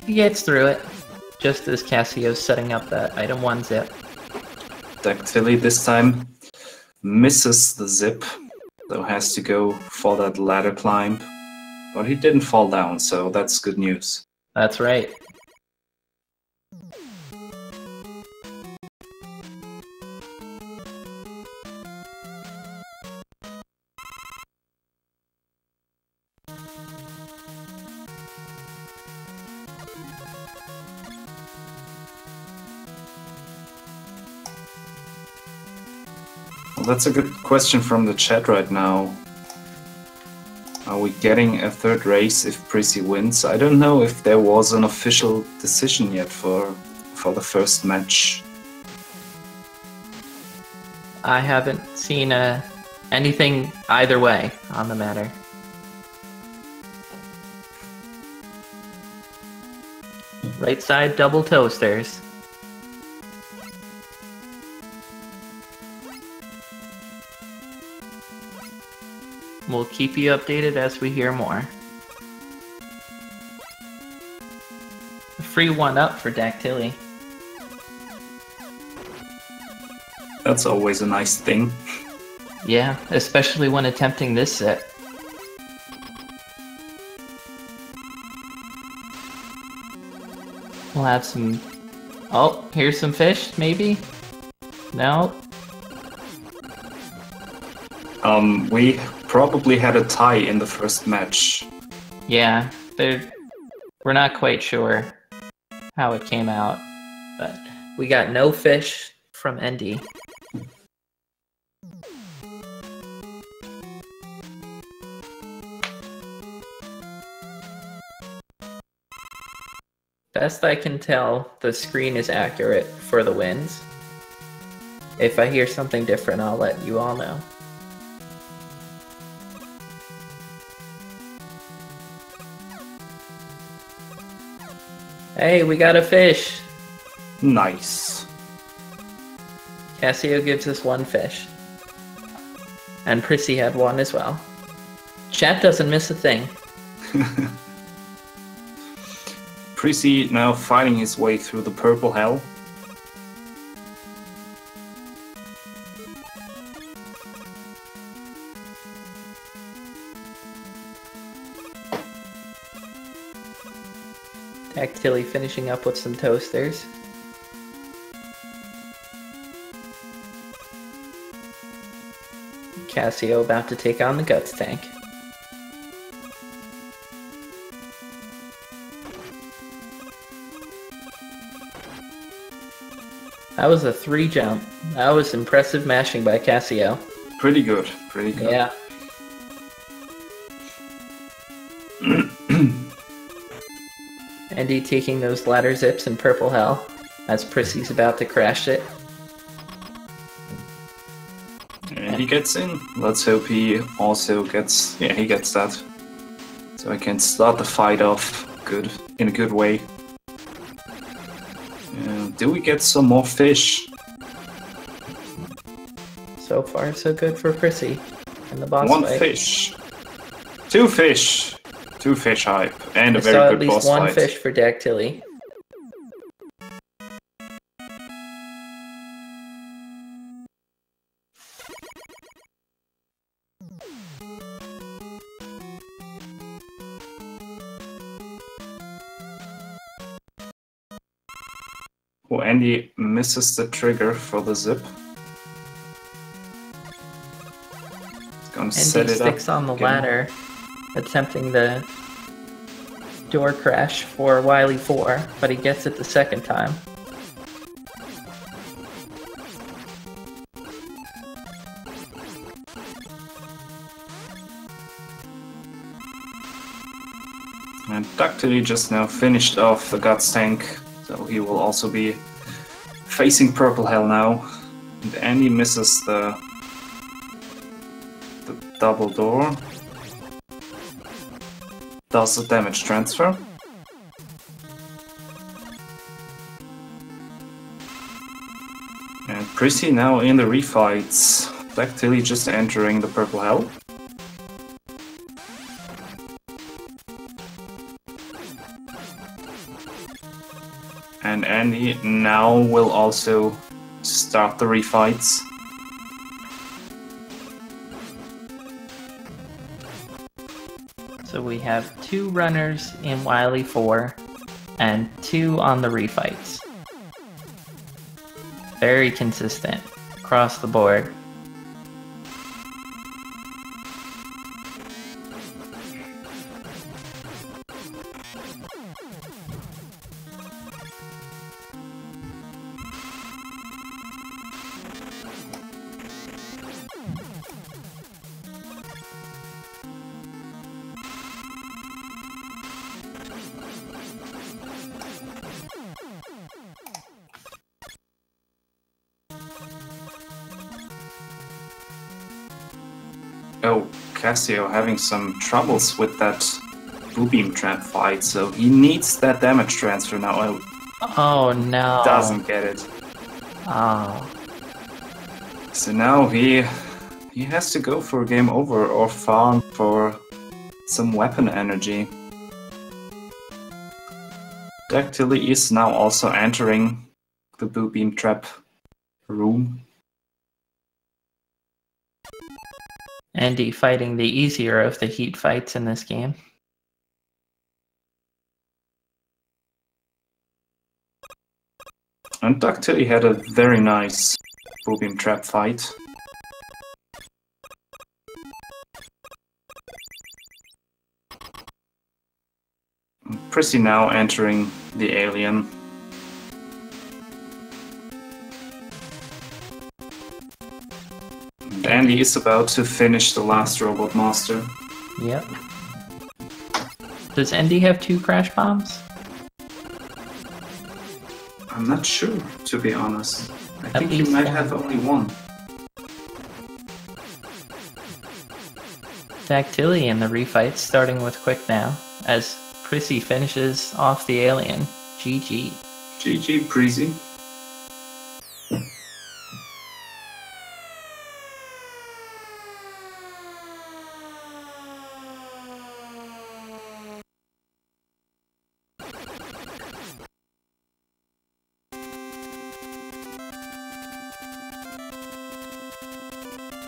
he gets through it, just as Cassio's setting up that item 1 zip. Dactyly this time misses the zip, so has to go for that ladder climb. But he didn't fall down, so that's good news. That's right. Well, that's a good question from the chat right now. Are we getting a 3rd race if Prissy wins? I don't know if there was an official decision yet for the first match. I haven't seen anything either way on the matter. Right side double toasters. We'll keep you updated as we hear more. A free 1-up for Dactyly. That's always a nice thing. Yeah, especially when attempting this set. We'll have some... Oh, here's some fish, maybe? No? We probably had a tie in the first match. Yeah, we're not quite sure how it came out, but we got no fish from Endy. Best I can tell, the screen is accurate for the wins. If I hear something different, I'll let you all know. Hey, we got a fish! Nice. Cassio gives us 1 fish. And Prissy had 1 as well. Chat doesn't miss a thing. Prissy now fighting his way through the purple hell. Dactyly finishing up with some toasters. Cassio about to take on the guts tank. That was a 3 jump. That was impressive mashing by Cassio. Pretty good, pretty good. Yeah. Endy taking those ladder zips in purple hell as Prissy's about to crash it. And he gets in. Let's hope he also gets... Yeah, he gets that. So I can start the fight off in a good way. Do we get some more fish? So far, so good for Prissy in the boss 1 fight. fish. 2 fish. 2 fish hype. And a very good boss fight. At least 1 fish for Dactyly. Oh, Endy misses the trigger for the zip. He's gonna set Endy it up. sticks on the ladder, attempting the door crash for Wily 4, but he gets it the second time. And Dactyly just now finished off the Guts tank, so he will also be facing Purple Hell now. And Andy misses the double door. Does a damage transfer. And prisi now in the refights. Dactyly just entering the Purple Hell. And Andy now will also start the refights. So we have 2 runners in Wily 4 and 2 on the refights. Very consistent across the board. Oh, Cassio having some troubles with that Blue Beam Trap fight, so he needs that damage transfer now. Oh no. Doesn't get it. Oh. So now he has to go for a game over or farm for some weapon energy. Dactyly is now also entering the Blue Beam Trap room. Endy fighting the easier of the heat fights in this game. And Dactyly had a very nice Blue Beam Trap fight. prisi now entering the alien. And Andy is about to finish the last Robot Master. Yep. Does Endy have 2 crash bombs? I'm not sure, to be honest. I think he least might one. have only one. Dactyly in the refight, starting with quick now, as prisi finishes off the alien. GG. GG, prisi.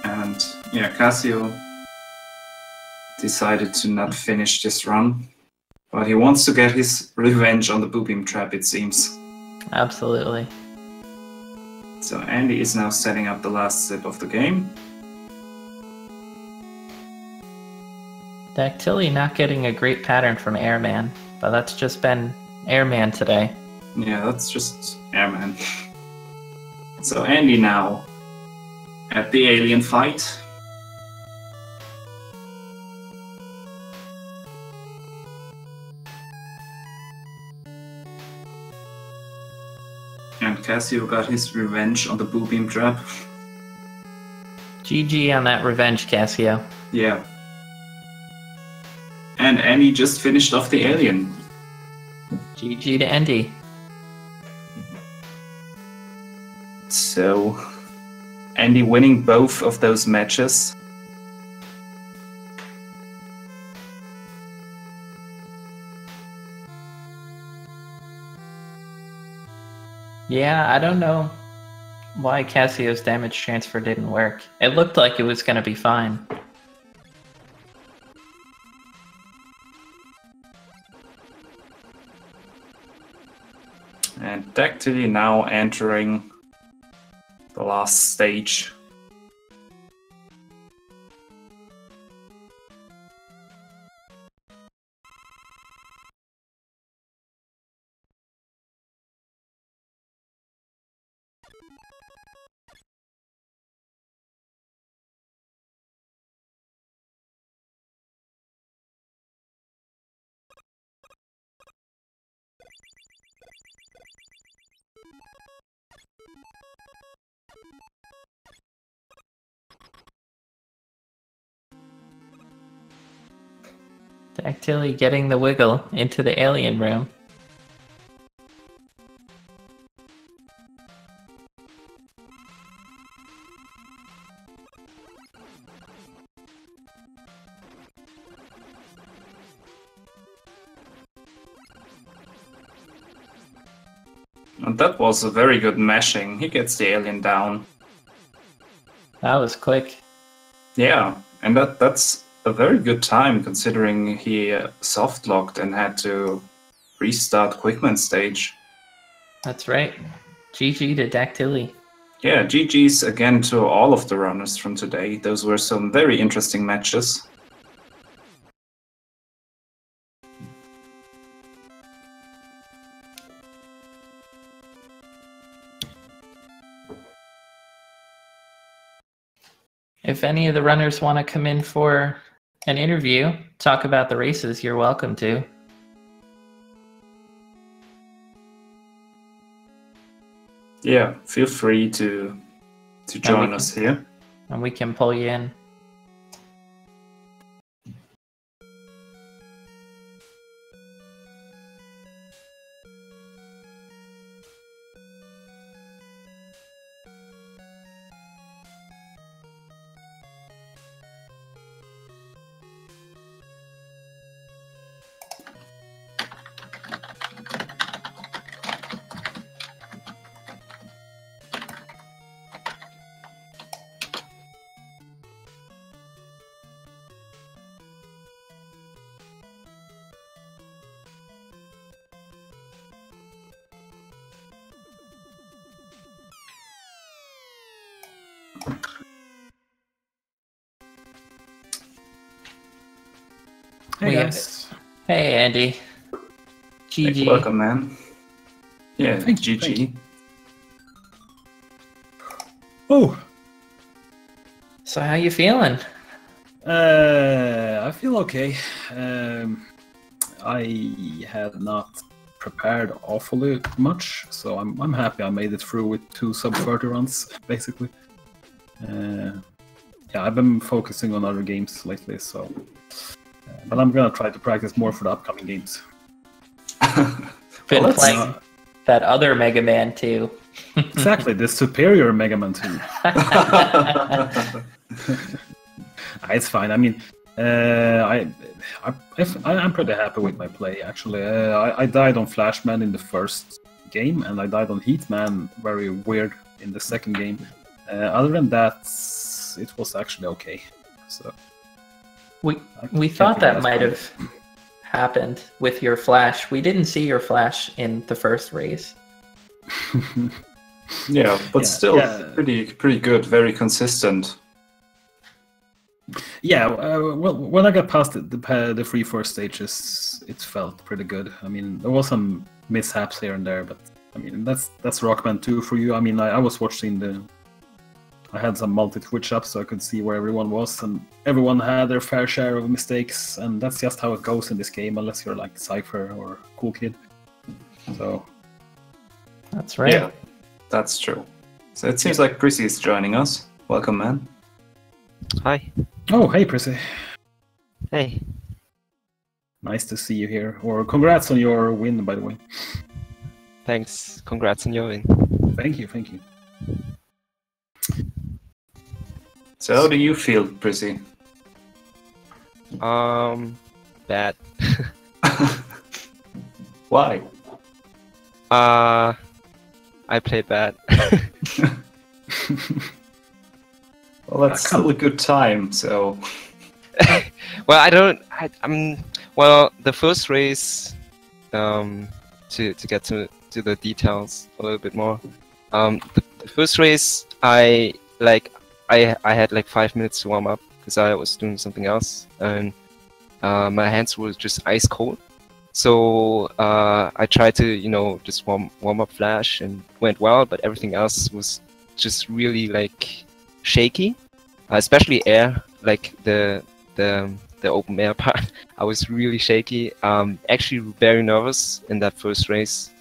And yeah, Cassio decided to not finish this run, but he wants to get his revenge on the Blue Beam Trap, it seems. Absolutely. So Andy is now setting up the last sip of the game. Dactyly not getting a great pattern from Airman, but that's just been Airman today. Yeah, that's just Airman. So Andy now at the alien fight. And Cassio got his revenge on the Blue Beam Trap. GG on that revenge, Cassio. Yeah. And Andy just finished off the alien. GG to Endy. So Andy winning both of those matches. Yeah, I don't know why Cassio's damage transfer didn't work. It looked like it was going to be fine. And Dactyly now entering the last stage. Dactyly getting the wiggle into the alien room. And that was a very good mashing. He gets the alien down. That was quick. Yeah, and that's a very good time considering he soft locked and had to restart Quickman stage. That's right. GG to Dactyly. Yeah, GG's again to all of the runners from today. Those were some very interesting matches. If any of the runners want to come in for an interview, talk about the races, you're welcome to. Yeah, feel free to join us here. And we can pull you in. Hey guys. Hey Andy. GG. Hey, welcome, man. Yeah, Thank GG. you. Oh. So how you feeling? I feel okay. I had not prepared awfully much, so I'm happy I made it through with 2 sub-30 runs, basically. Yeah, I've been focusing on other games lately, so... but I'm gonna try to practice more for the upcoming games. Been playing that other Mega Man too. Exactly, the superior Mega Man 2. It's fine. I mean, I'm pretty happy with my play, actually. I died on Flashman in the first game, and I died on Heatman very weird in the second game. Other than that, it was actually okay. So we thought that might have happened with your flash. We didn't see your flash in the first race. Yeah, but still pretty good, very consistent. Yeah, well, when I got past the 3 first stages, it felt pretty good. I mean, there was some mishaps here and there, but I mean, that's Rockman 2 for you. I mean, I was watching I had some multi-twitch up so I could see where everyone was, and everyone had their fair share of mistakes, and that's just how it goes in this game, unless you're like Cypher or Cool Kid. So that's right. Yeah, that's true. So it seems like Prisi is joining us. Welcome, man. Hi. Oh, hey, Prisi. Hey. Nice to see you here. Or congrats on your win, by the way. Thanks. Congrats on your win. Thank you, thank you. So how do you feel, Prisi? Bad. Why? I play bad. Well, that's still a good time, so... Well, well, the first race, to get to the details a little bit more, the first race, I had like 5 minutes to warm up because I was doing something else, and my hands were just ice cold. So I tried to, just warm up Flash, and went well, but everything else was just really like shaky, especially air, like the open air part. I was really shaky. Actually, very nervous in that first race.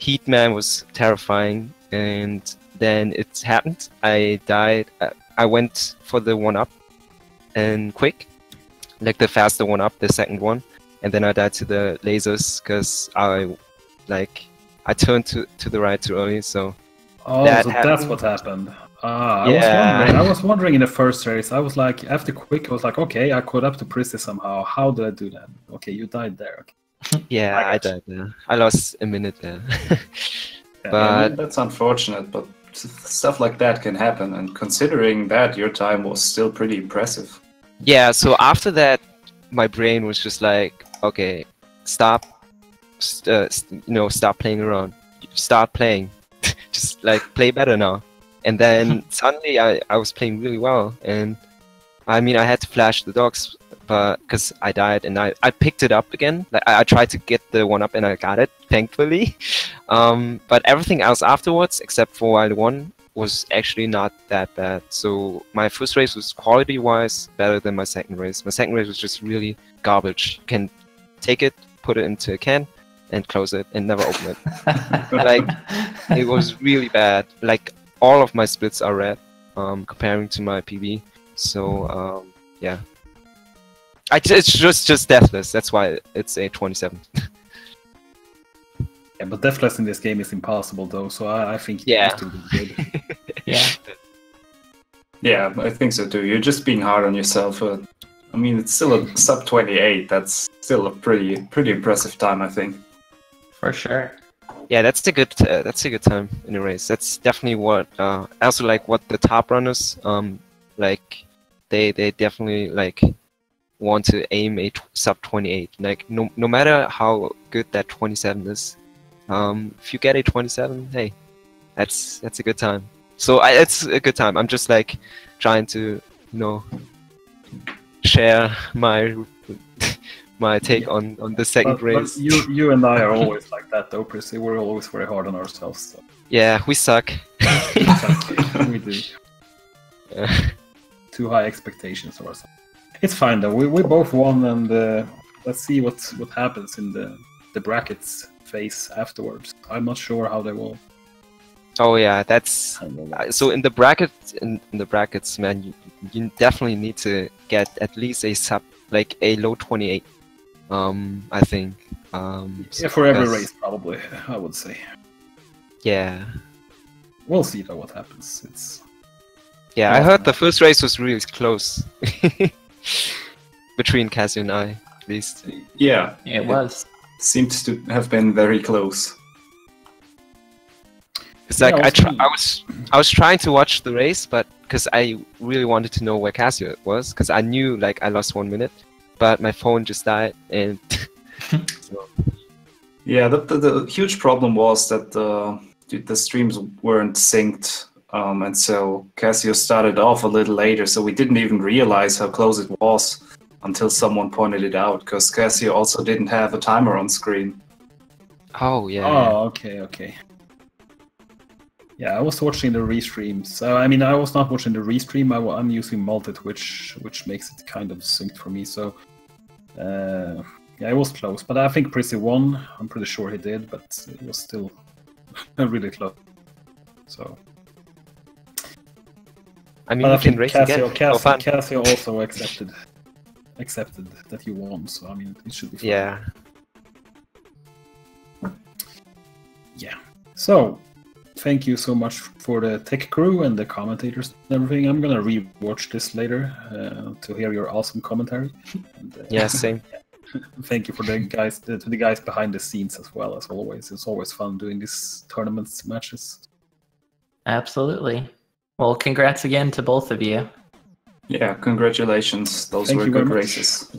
Heatman was terrifying, and then it happened. I died. I went for the 1-up and quick, like the faster 1-up, the second one, and then I died to the lasers because I turned to the right too early. So that's what happened. I was wondering in the first race. I was like, after quick, I was like, okay, I caught up to prisi somehow. How did I do that? Okay, you died there. Okay. Yeah, I died there. I lost a minute there. I But mean, that's unfortunate, but stuff like that can happen. And considering that, your time was still pretty impressive. yeah, so after that, my brain was just like, okay, stop, stop playing around, start playing, just like play better now. And then suddenly I was playing really well, and I mean I had to flash the dogs, but because I died, and I picked it up again. Like I tried to get the 1-up and I got it, thankfully. But everything else afterwards, except for while the 1, was actually not that bad. So my first race was quality-wise better than my second race. My second race was just really garbage. You can take it, put it into a can, and close it, and never open it. Like it was really bad. Like all of my splits are red, comparing to my PB. So yeah, it's just deathless. That's why it's a 27. Yeah, but deathless in this game is impossible though. So I think Yeah. it's still good. Yeah. Yeah, I think so too. You're just being hard on yourself. I mean, it's still a sub 28. That's still a pretty impressive time, I think. For sure. Yeah, that's a good time in a race. That's definitely what I also like what the top runners like they definitely like want to aim a sub 28. Like no matter how good that 27 is, if you get a 27, hey, that's a good time. So it's a good time. I'm just like trying to share my my take on the second race. But you and I are always like that though, prisi. We're always very hard on ourselves. So. Yeah, we suck. Exactly. We do. Yeah. Too high expectations of ourselves. It's fine though. We both won, and let's see what happens in the brackets phase afterwards. I'm not sure how they will. Oh yeah, that's so in the brackets, man. You definitely need to get at least a sub, like a low 28. I think. Yeah, for every race probably, I would say. Yeah. We'll see though what happens. It's. Yeah, I heard the first race was really close between Cassio and I, at least. Yeah, It was. seems to have been very close. It's like Yeah, I was trying to watch the race, but because I really wanted to know where Cassio was, because I knew like I lost 1 minute, but my phone just died, and so. Yeah, the huge problem was that the streams weren't synced, and so Cassio started off a little later, so we didn't even realize how close it was until someone pointed it out, because Cassio also didn't have a timer on screen. Oh yeah. Oh, okay. Yeah, I was watching the restreams. I mean, I was not watching the restream. I'm using multi-twitch, which makes it kind of synced for me. So, yeah, it was close. But I think prisi won. I'm pretty sure he did, but it was still really close. So, I mean, we can race again. Cassio also accepted that you won. So I mean, it should be fine. Yeah. Yeah. So. Thank you so much for the tech crew and the commentators and everything. I'm gonna re-watch this later to hear your awesome commentary. And, Yeah, same. Thank you for the guys, to the guys behind the scenes as well as always. It's always fun doing these tournaments matches. Absolutely. Well, congrats again to both of you. Yeah, congratulations. Those Thank were you very good much. races.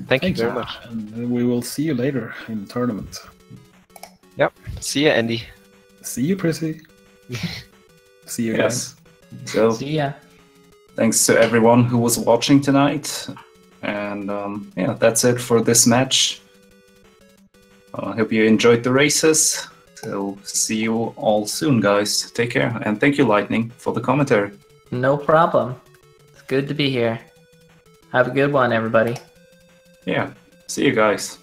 Thank you very much. And we will see you later in the tournament. Yep. See ya, Andy. See you, prisi. See you guys. So See ya. thanks to everyone who was watching tonight. And yeah, that's it for this match. I hope you enjoyed the races. So see you all soon, guys. Take care. And thank you, Lightning, for the commentary. No problem. It's good to be here. Have a good one, everybody. Yeah. See you guys.